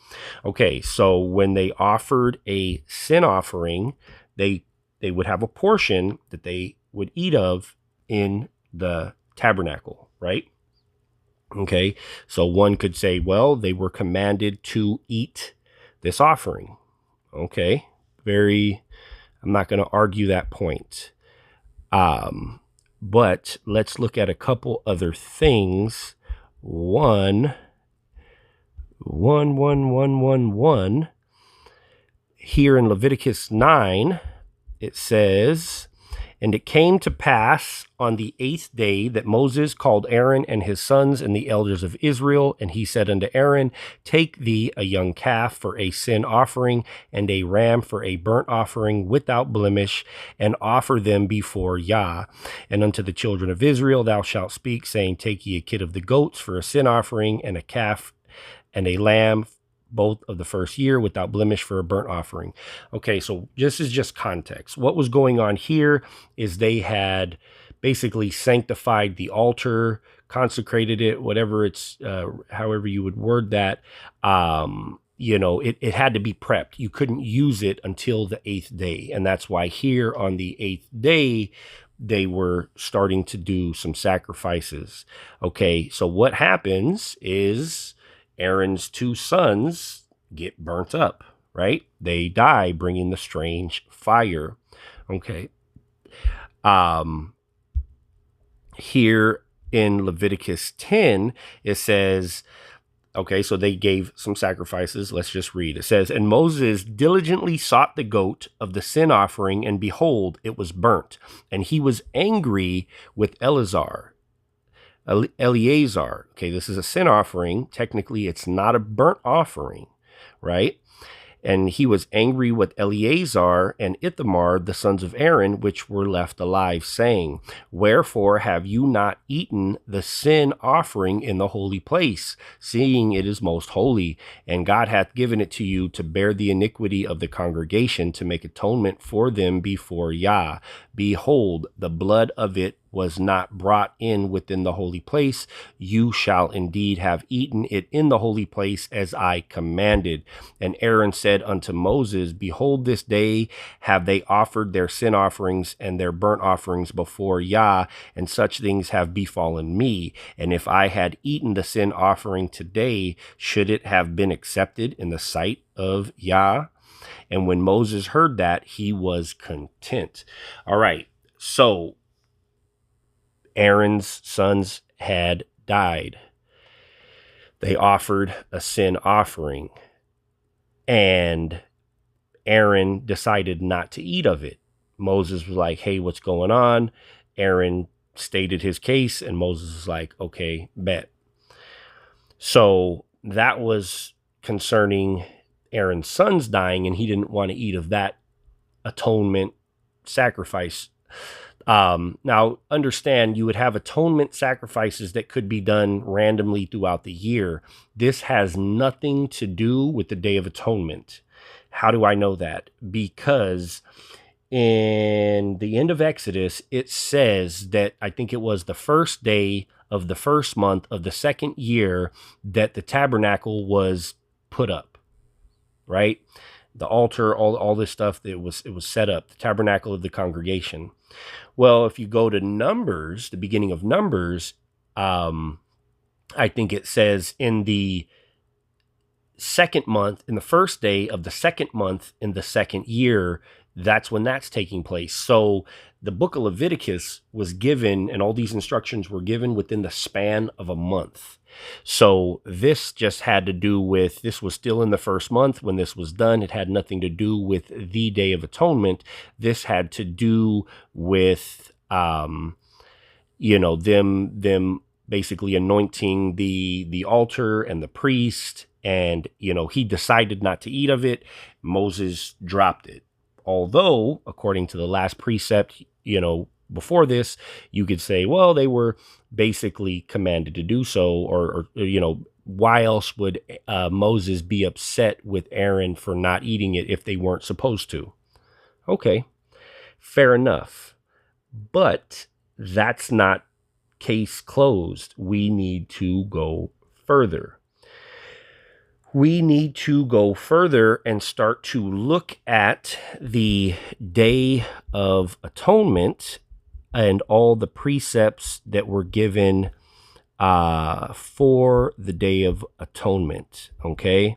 Okay, so when they offered a sin offering, they would have a portion that they would eat of in the tabernacle, right? Okay, so one could say, well, they were commanded to eat this offering. Okay, I'm not going to argue that point. But let's look at a couple other things. One. Here in Leviticus 9, it says, and it came to pass on the 8th day that Moses called Aaron and his sons and the elders of Israel, and he said unto Aaron, take thee a young calf for a sin offering, and a ram for a burnt offering without blemish, and offer them before Yah. And unto the children of Israel thou shalt speak, saying, take ye a kid of the goats for a sin offering, and a calf and a lamb, both of the first year, without blemish, for a burnt offering. Okay, so this is just context. What was going on here is they had basically sanctified the altar, consecrated it, whatever it's, however you would word that. It had to be prepped. You couldn't use it until the 8th day. And that's why here on the 8th day, they were starting to do some sacrifices. Okay, so what happens is Aaron's 2 sons get burnt up, right? They die, bringing the strange fire. Okay. Here in Leviticus 10, it says, okay, so they gave some sacrifices. Let's just read. It says, "And Moses diligently sought the goat of the sin offering, and behold, it was burnt. And he was angry with Eleazar." Okay, this is a sin offering. Technically, it's not a burnt offering, right? "And he was angry with Eleazar and Ithamar, the sons of Aaron, which were left alive, saying, Wherefore have you not eaten the sin offering in the holy place, seeing it is most holy? And God hath given it to you to bear the iniquity of the congregation, to make atonement for them before Yah. Behold, the blood of it was not brought in within the holy place. You shall indeed have eaten it in the holy place, as I commanded. And Aaron said unto Moses, Behold, this day have they offered their sin offerings and their burnt offerings before Yah, and such things have befallen me. And if I had eaten the sin offering today, should it have been accepted in the sight of Yah? And when Moses heard that, he was content." All right, so Aaron's sons had died. They offered a sin offering, and Aaron decided not to eat of it. Moses was like, "Hey, what's going on?" Aaron stated his case, and Moses was like, "Okay, bet." So that was concerning Aaron's sons dying, and he didn't want to eat of that atonement sacrifice. Now, understand, you would have atonement sacrifices that could be done randomly throughout the year. This has nothing to do with the Day of Atonement. How do I know that? Because in the end of Exodus, it says that, I think it was the first day of the first month of the second year, that the tabernacle was put up, right? The altar, all this stuff, it was set up, the tabernacle of the congregation. Well, if you go to Numbers, the beginning of Numbers, I think it says in the second month, in the first day of the second month in the second year, that's when that's taking place. So the book of Leviticus was given, and all these instructions were given within the span of a month. So this just had to do with, this was still in the first month when this was done. It had nothing to do with the Day of Atonement. This had to do with, them basically anointing the altar and the priest. And, he decided not to eat of it. Moses dropped it. Although, according to the last precept, before this, you could say, well, they were basically commanded to do so, or why else would Moses be upset with Aaron for not eating it if they weren't supposed to? Okay, fair enough. But that's not case closed. We need to go further. We need to go further and start to look at the Day of Atonement and all the precepts that were given for the Day of Atonement, okay?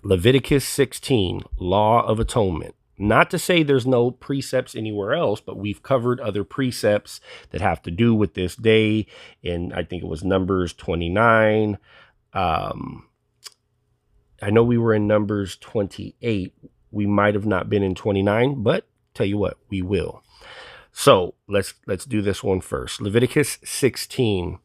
Leviticus 16, Law of Atonement. Not to say there's no precepts anywhere else, but we've covered other precepts that have to do with this day. And I think it was Numbers 29. I know we were in Numbers 28. We might have not been in 29, but tell you what, we will. So let's do this one first. Leviticus 16.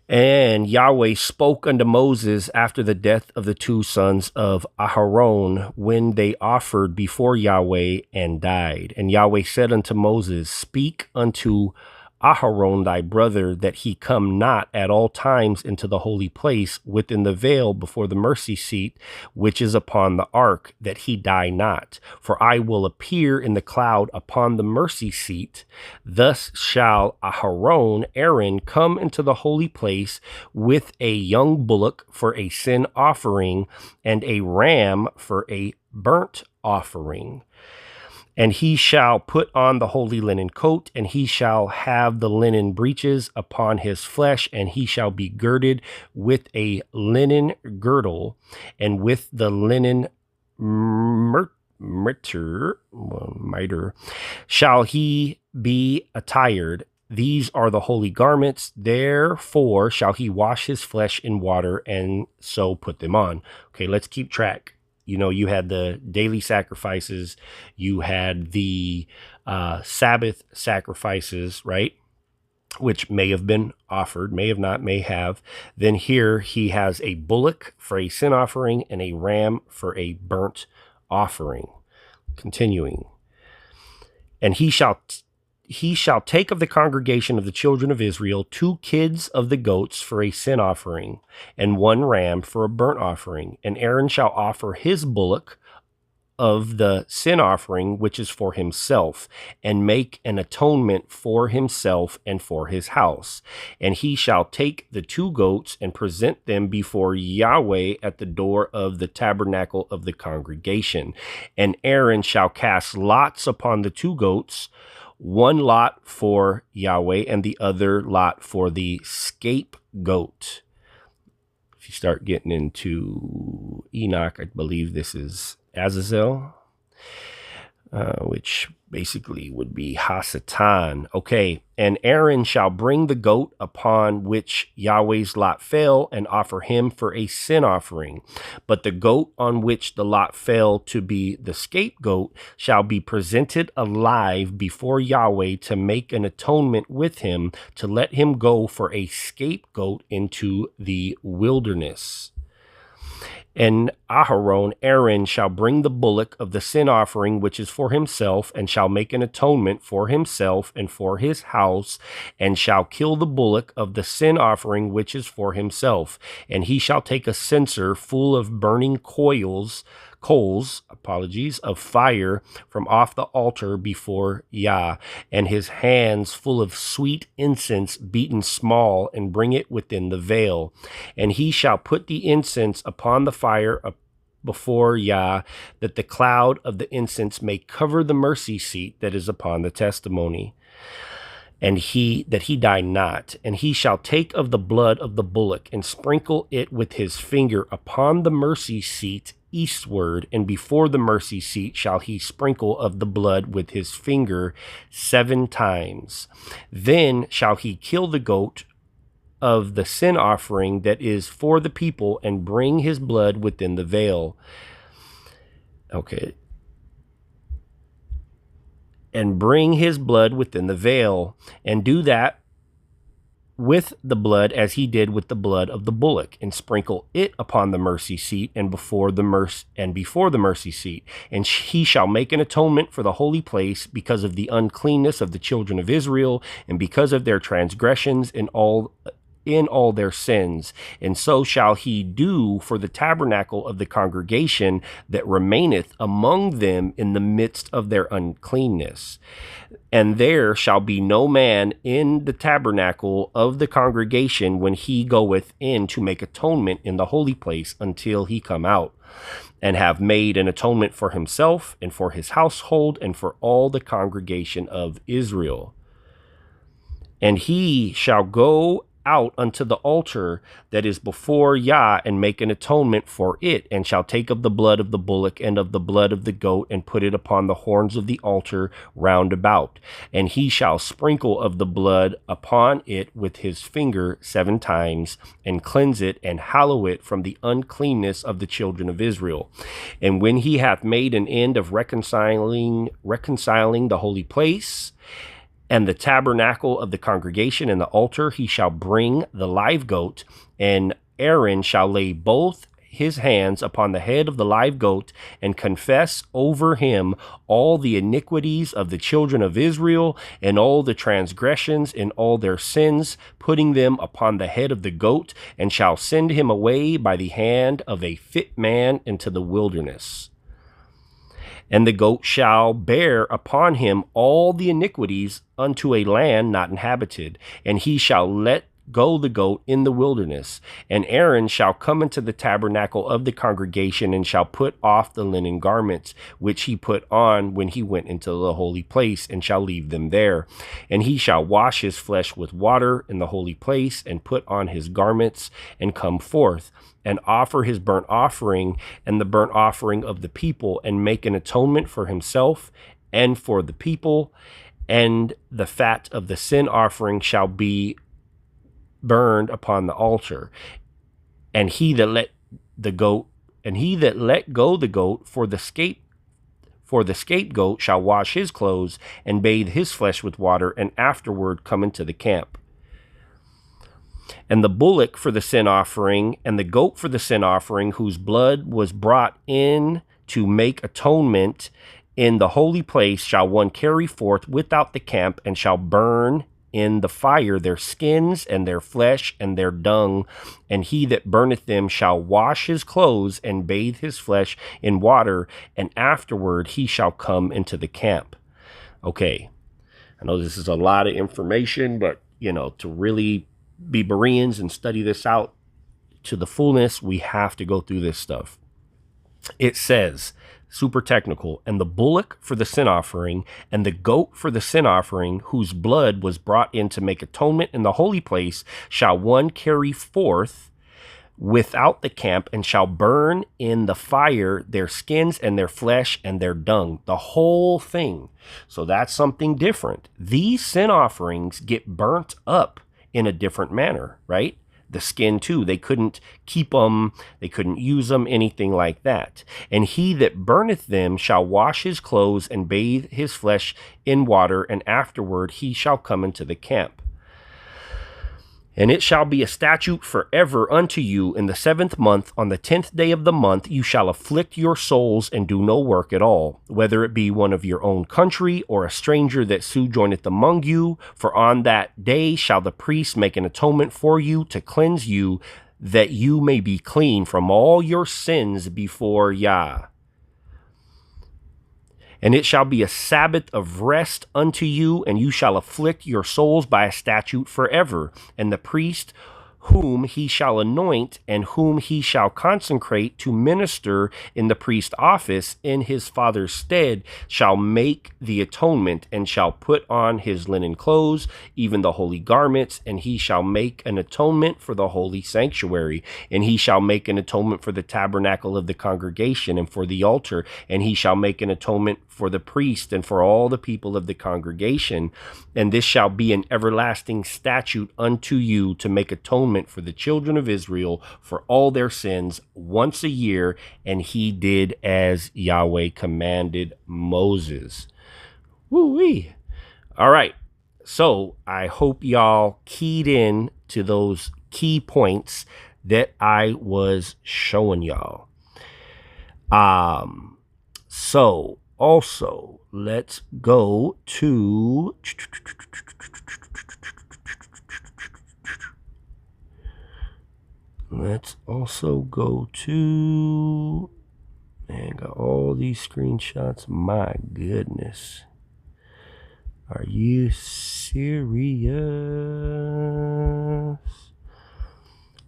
And Yahweh spoke unto Moses after the death of the 2 sons of Aharon, when they offered before Yahweh and died. And Yahweh said unto Moses, Speak unto Aharon thy brother, that he come not at all times into the holy place within the veil before the mercy seat, which is upon the ark, that he die not. For I will appear in the cloud upon the mercy seat. Thus shall Aharon, Aaron, come into the holy place with a young bullock for a sin offering and a ram for a burnt offering. And he shall put on the holy linen coat, and he shall have the linen breeches upon his flesh, and he shall be girded with a linen girdle, and with the linen mitre shall he be attired. These are the holy garments. Therefore shall he wash his flesh in water, and so put them on. Okay, let's keep track. You know, you had the daily sacrifices, you had the Sabbath sacrifices, right? Which may have been offered, may have not, may have. Then here he has a bullock for a sin offering and a ram for a burnt offering. Continuing. And he shall take of the congregation of the children of Israel 2 kids of the goats for a sin offering, and 1 ram for a burnt offering. And Aaron shall offer his bullock of the sin offering, which is for himself, and make an atonement for himself and for his house. And he shall take the 2 goats and present them before Yahweh at the door of the tabernacle of the congregation. And Aaron shall cast lots upon the 2 goats, 1 lot for Yahweh and the other lot for the scapegoat. If you start getting into Enoch, I believe this is Azazel, which basically would be Hasatan. Okay, and Aaron shall bring the goat upon which Yahweh's lot fell and offer him for a sin offering. But the goat on which the lot fell to be the scapegoat shall be presented alive before Yahweh to make an atonement with him, to let him go for a scapegoat into the wilderness. And Aharon, Aaron, shall bring the bullock of the sin offering, which is for himself, and shall make an atonement for himself and for his house, and shall kill the bullock of the sin offering, which is for himself. And he shall take a censer full of burning coals of fire from off the altar before Yah, and his hands full of sweet incense beaten small, and bring it within the veil. And he shall put the incense upon the fire before Yah, that the cloud of the incense may cover the mercy seat that is upon the testimony, and he die not. And he shall take of the blood of the bullock and sprinkle it with his finger upon the mercy seat eastward, and before the mercy seat shall he sprinkle of the blood with his finger 7 times. Then shall he kill the goat of the sin offering that is for the people, and bring his blood within the veil. Okay. And bring his blood within the veil, and do that with the blood as he did with the blood of the bullock, and sprinkle it upon the mercy seat and before the mercy seat. And he shall make an atonement for the holy place because of the uncleanness of the children of Israel, and because of their transgressions in all their sins. And so shall he do for the tabernacle of the congregation that remaineth among them in the midst of their uncleanness. And there shall be no man in the tabernacle of the congregation when he goeth in to make atonement in the holy place, until he come out, and have made an atonement for himself and for his household and for all the congregation of Israel. And he shall go out unto the altar that is before Yah, and make an atonement for it, and shall take of the blood of the bullock and of the blood of the goat, and put it upon the horns of the altar round about. And he shall sprinkle of the blood upon it with his finger 7 times, and cleanse it and hallow it from the uncleanness of the children of Israel. And when he hath made an end of reconciling the holy place and the tabernacle of the congregation and the altar, he shall bring the live goat, and Aaron shall lay both his hands upon the head of the live goat and confess over him all the iniquities of the children of Israel and all the transgressions and all their sins, putting them upon the head of the goat, and shall send him away by the hand of a fit man into the wilderness. And the goat shall bear upon him all the iniquities unto a land not inhabited, and he shall let go the goat in the wilderness. And Aaron shall come into the tabernacle of the congregation, and shall put off the linen garments which he put on when he went into the holy place, and shall leave them there. And he shall wash his flesh with water in the holy place, and put on his garments, and come forth, and offer his burnt offering and the burnt offering of the people, and make an atonement for himself and for the people. And the fat of the sin offering shall be burned upon the altar. And he that let go the goat for the scapegoat shall wash his clothes and bathe his flesh with water, and afterward come into the camp. And the bullock for the sin offering and the goat for the sin offering, whose blood was brought in to make atonement in the holy place, shall one carry forth without the camp, and shall burn in the fire their skins and their flesh and their dung. And he that burneth them shall wash his clothes and bathe his flesh in water, and afterward he shall come into the camp. Okay, I know this is a lot of information, but to really be Bereans and study this out to the fullness, we have to go through this stuff. It says, super technical, and the bullock for the sin offering and the goat for the sin offering, whose blood was brought in to make atonement in the holy place, shall one carry forth without the camp, and shall burn in the fire their skins and their flesh and their dung, the whole thing. So that's something different. These sin offerings get burnt up in a different manner, right? The skin too, they couldn't keep them, they couldn't use them, anything like that. And he that burneth them shall wash his clothes and bathe his flesh in water, and afterward he shall come into the camp. And it shall be a statute forever unto you: in the 7th month, on the 10th day of the month, you shall afflict your souls and do no work at all, whether it be one of your own country or a stranger that sojourneth among you. For on that day shall the priest make an atonement for you to cleanse you, that you may be clean from all your sins before Yah. And it shall be a Sabbath of rest unto you, and you shall afflict your souls by a statute forever. And the priest whom he shall anoint and whom he shall consecrate to minister in the priest office in his father's stead shall make the atonement, and shall put on his linen clothes, even the holy garments, and he shall make an atonement for the holy sanctuary, and he shall make an atonement for the tabernacle of the congregation and for the altar, and he shall make an atonement for the priest and for all the people of the congregation. And this shall be an everlasting statute unto you, to make atonement for the children of Israel for all their sins once a year. And he did as Yahweh commanded Moses. Woo-wee. All right. So I hope y'all keyed in to those key points that I was showing y'all. So also, let's go to man, got all these screenshots. My goodness. Are you serious?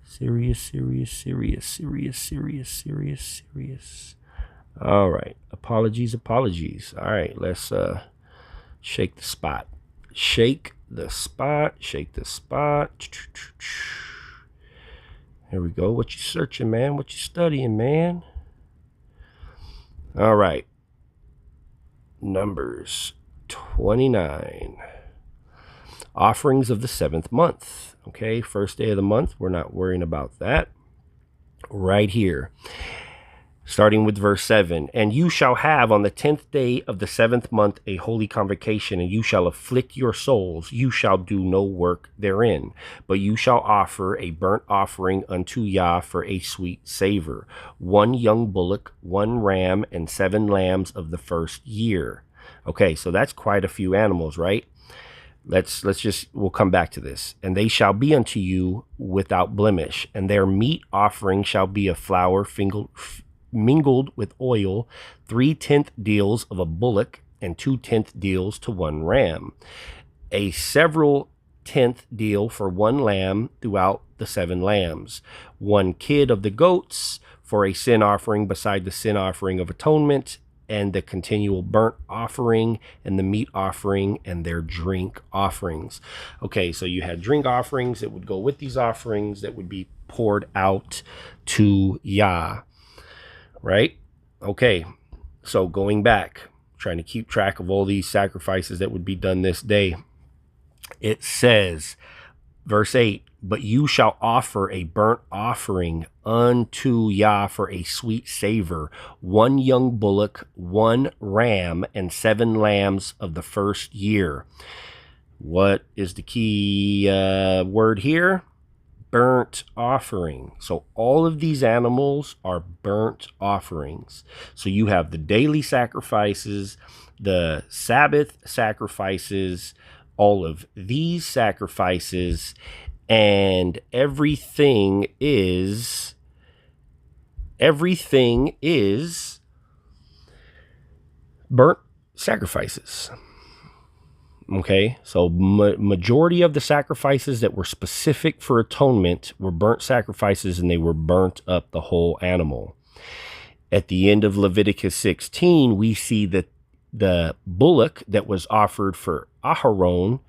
Serious. All right. Apologies. All right. Let's shake the spot. Shake the spot. There we go. What you searching, man? What you studying, man? All right. Numbers 29. Offerings of the 7th month. Okay. First day of the month. We're not worrying about that. Right here. starting with verse 7. And you shall have on the 10th day of the 7th month a holy convocation, and you shall afflict your souls. You shall do no work therein, but you shall offer a burnt offering unto Yah for a sweet savor, 1 young bullock, 1 ram, and 7 lambs of the first year. Okay, so that's quite a few animals, right? We'll come back to this. And they shall be unto you without blemish, and their meat offering shall be of flour mingled with oil, 3/10 deals of a bullock, and 2/10 deals to 1 ram, a several 10th deal for 1 lamb throughout the 7 lambs, 1 kid of the goats for a sin offering beside the sin offering of atonement, and the continual burnt offering and the meat offering and their drink offerings. Okay, so you had drink offerings that would go with these offerings that would be poured out to Yah, right? Okay, so going back, trying to keep track of all these sacrifices that would be done this day. It says, verse 8, but you shall offer a burnt offering unto Yah for a sweet savor, 1 young bullock, 1 ram, and 7 lambs of the first year. What is the key word here? Burnt offering. So all of these animals are burnt offerings. So you have the daily sacrifices, the Sabbath sacrifices, all of these sacrifices, and everything is burnt sacrifices. Okay, so majority of the sacrifices that were specific for atonement were burnt sacrifices, and they were burnt up the whole animal. At the end of Leviticus 16, we see that the bullock that was offered for Aharon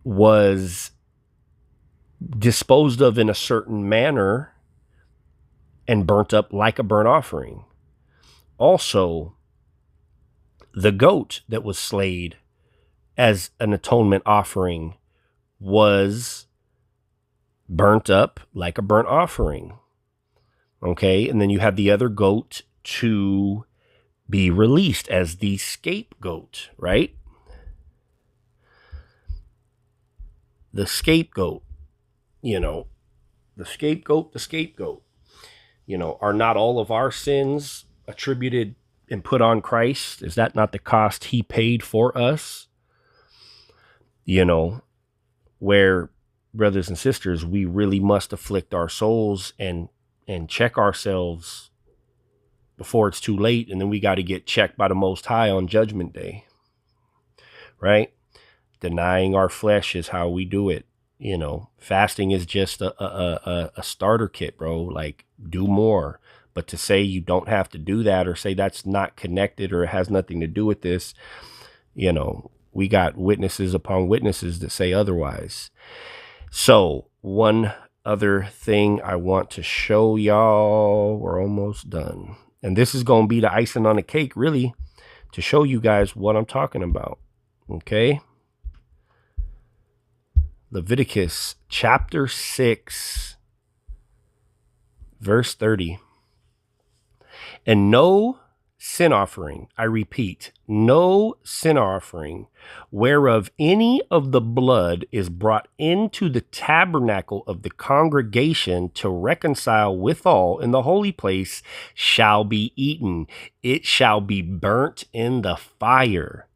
was disposed of in a certain manner and burnt up like a burnt offering. Also, the goat that was slayed as an atonement offering was burnt up like a burnt offering. Okay, and then you have the other goat to be released as the scapegoat, right? The scapegoat, the scapegoat. Are not all of our sins attributed and put on Christ? Is that not the cost he paid for us? Where, brothers and sisters, we really must afflict our souls and check ourselves before it's too late, and then we got to get checked by the Most High on Judgment Day, right? Denying our flesh is how we do it. Fasting is just a starter kit, bro. Like, do more. But to say you don't have to do that, or say that's not connected or it has nothing to do with this, we got witnesses upon witnesses that say otherwise. So one other thing I want to show y'all, we're almost done. And this is going to be the icing on the cake, really, to show you guys what I'm talking about. Okay. Leviticus chapter 6, verse 30. And no sin offering, I repeat, no sin offering, whereof any of the blood is brought into the tabernacle of the congregation to reconcile withal in the holy place, shall be eaten. It shall be burnt in the fire.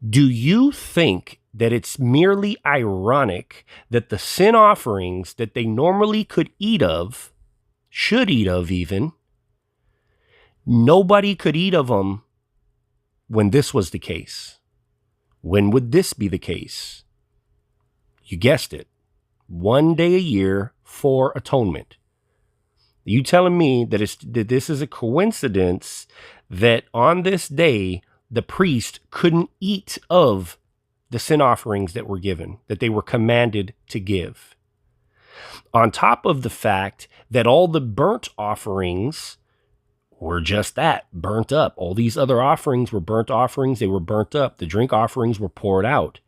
Do you think that it's merely ironic that the sin offerings that they normally could eat of, should eat of even, nobody could eat of them when this was the case? When would this be the case? You guessed it. 1 day a year for atonement. You telling me that this is a coincidence that on this day the priest couldn't eat of the sin offerings that were given, that they were commanded to give? On top of the fact that all the burnt offerings were just that, burnt up. All these other offerings were burnt offerings. They were burnt up. The drink offerings were poured out.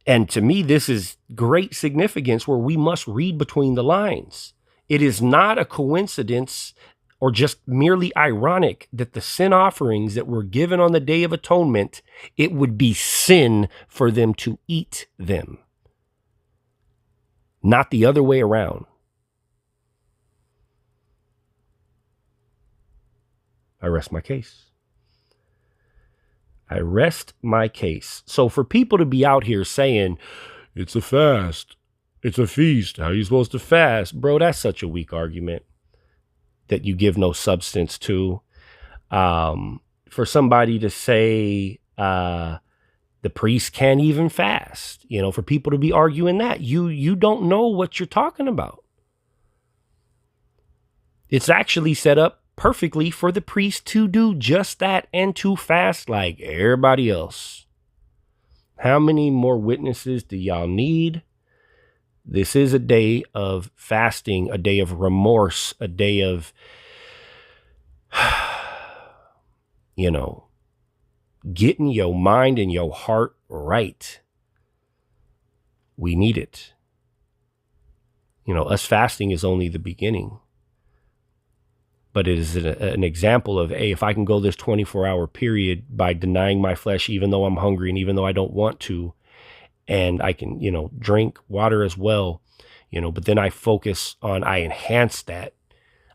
And to me, this is great significance where we must read between the lines. It is not a coincidence or just merely ironic that the sin offerings that were given on the Day of Atonement, it would be sin for them to eat them, not the other way around. I rest my case. I rest my case. So for people to be out here saying, it's a fast, it's a feast, how are you supposed to fast? Bro, that's such a weak argument that you give no substance to. For somebody to say the priest can't even fast, for people to be arguing that, you don't know what you're talking about. It's actually set up perfectly for the priest to do just that and to fast like everybody else. How many more witnesses do y'all need? This is a day of fasting, a day of remorse, a day of, getting your mind and your heart right. We need it. Us fasting is only the beginning. But it is an example of, hey, if I can go this 24-hour period by denying my flesh, even though I'm hungry and even though I don't want to, and I can, drink water as well, but then I enhance that,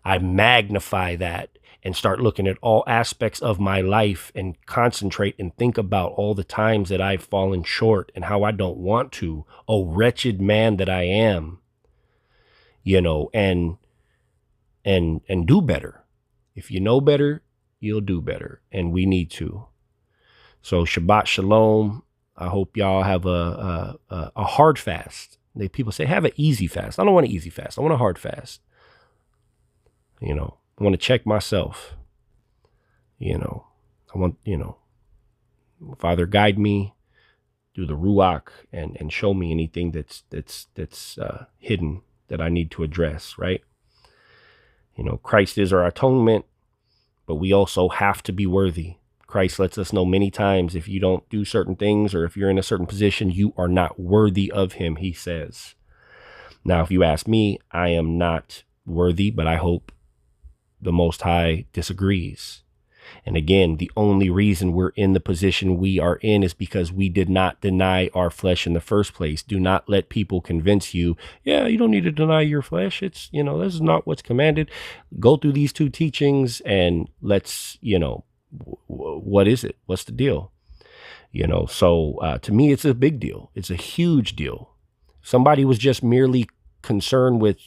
I magnify that, and start looking at all aspects of my life and concentrate and think about all the times that I've fallen short and how I don't want to. Oh, wretched man that I am, and do better. If you know better, you'll do better. And we need to. So Shabbat Shalom. I hope y'all have a hard fast. People say, have an easy fast. I don't want an easy fast. I want a hard fast. I want to check myself. I want, Father, guide me through the Ruach and show me anything that's hidden that I need to address, right? Christ is our atonement, but we also have to be worthy. Christ lets us know many times, if you don't do certain things or if you're in a certain position, you are not worthy of him, he says. Now, if you ask me, I am not worthy, but I hope the Most High disagrees. And again, the only reason we're in the position we are in is because we did not deny our flesh in the first place. Do not let people convince you, yeah, you don't need to deny your flesh. It's, this is not what's commanded. Go through these two teachings and let's, what is it? What's the deal? So to me, it's a big deal. It's a huge deal. Somebody was just merely concerned with,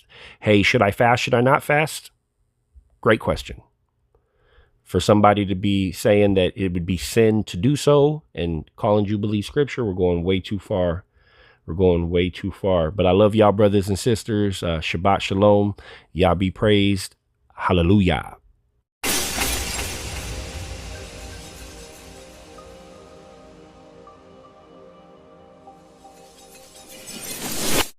hey, should I fast? Should I not fast? Great question. For somebody to be saying that it would be sin to do so and calling Jubilee scripture, we're going way too far. We're going way too far. But I love y'all, brothers and sisters. Shabbat Shalom. Y'all be praised. Hallelujah.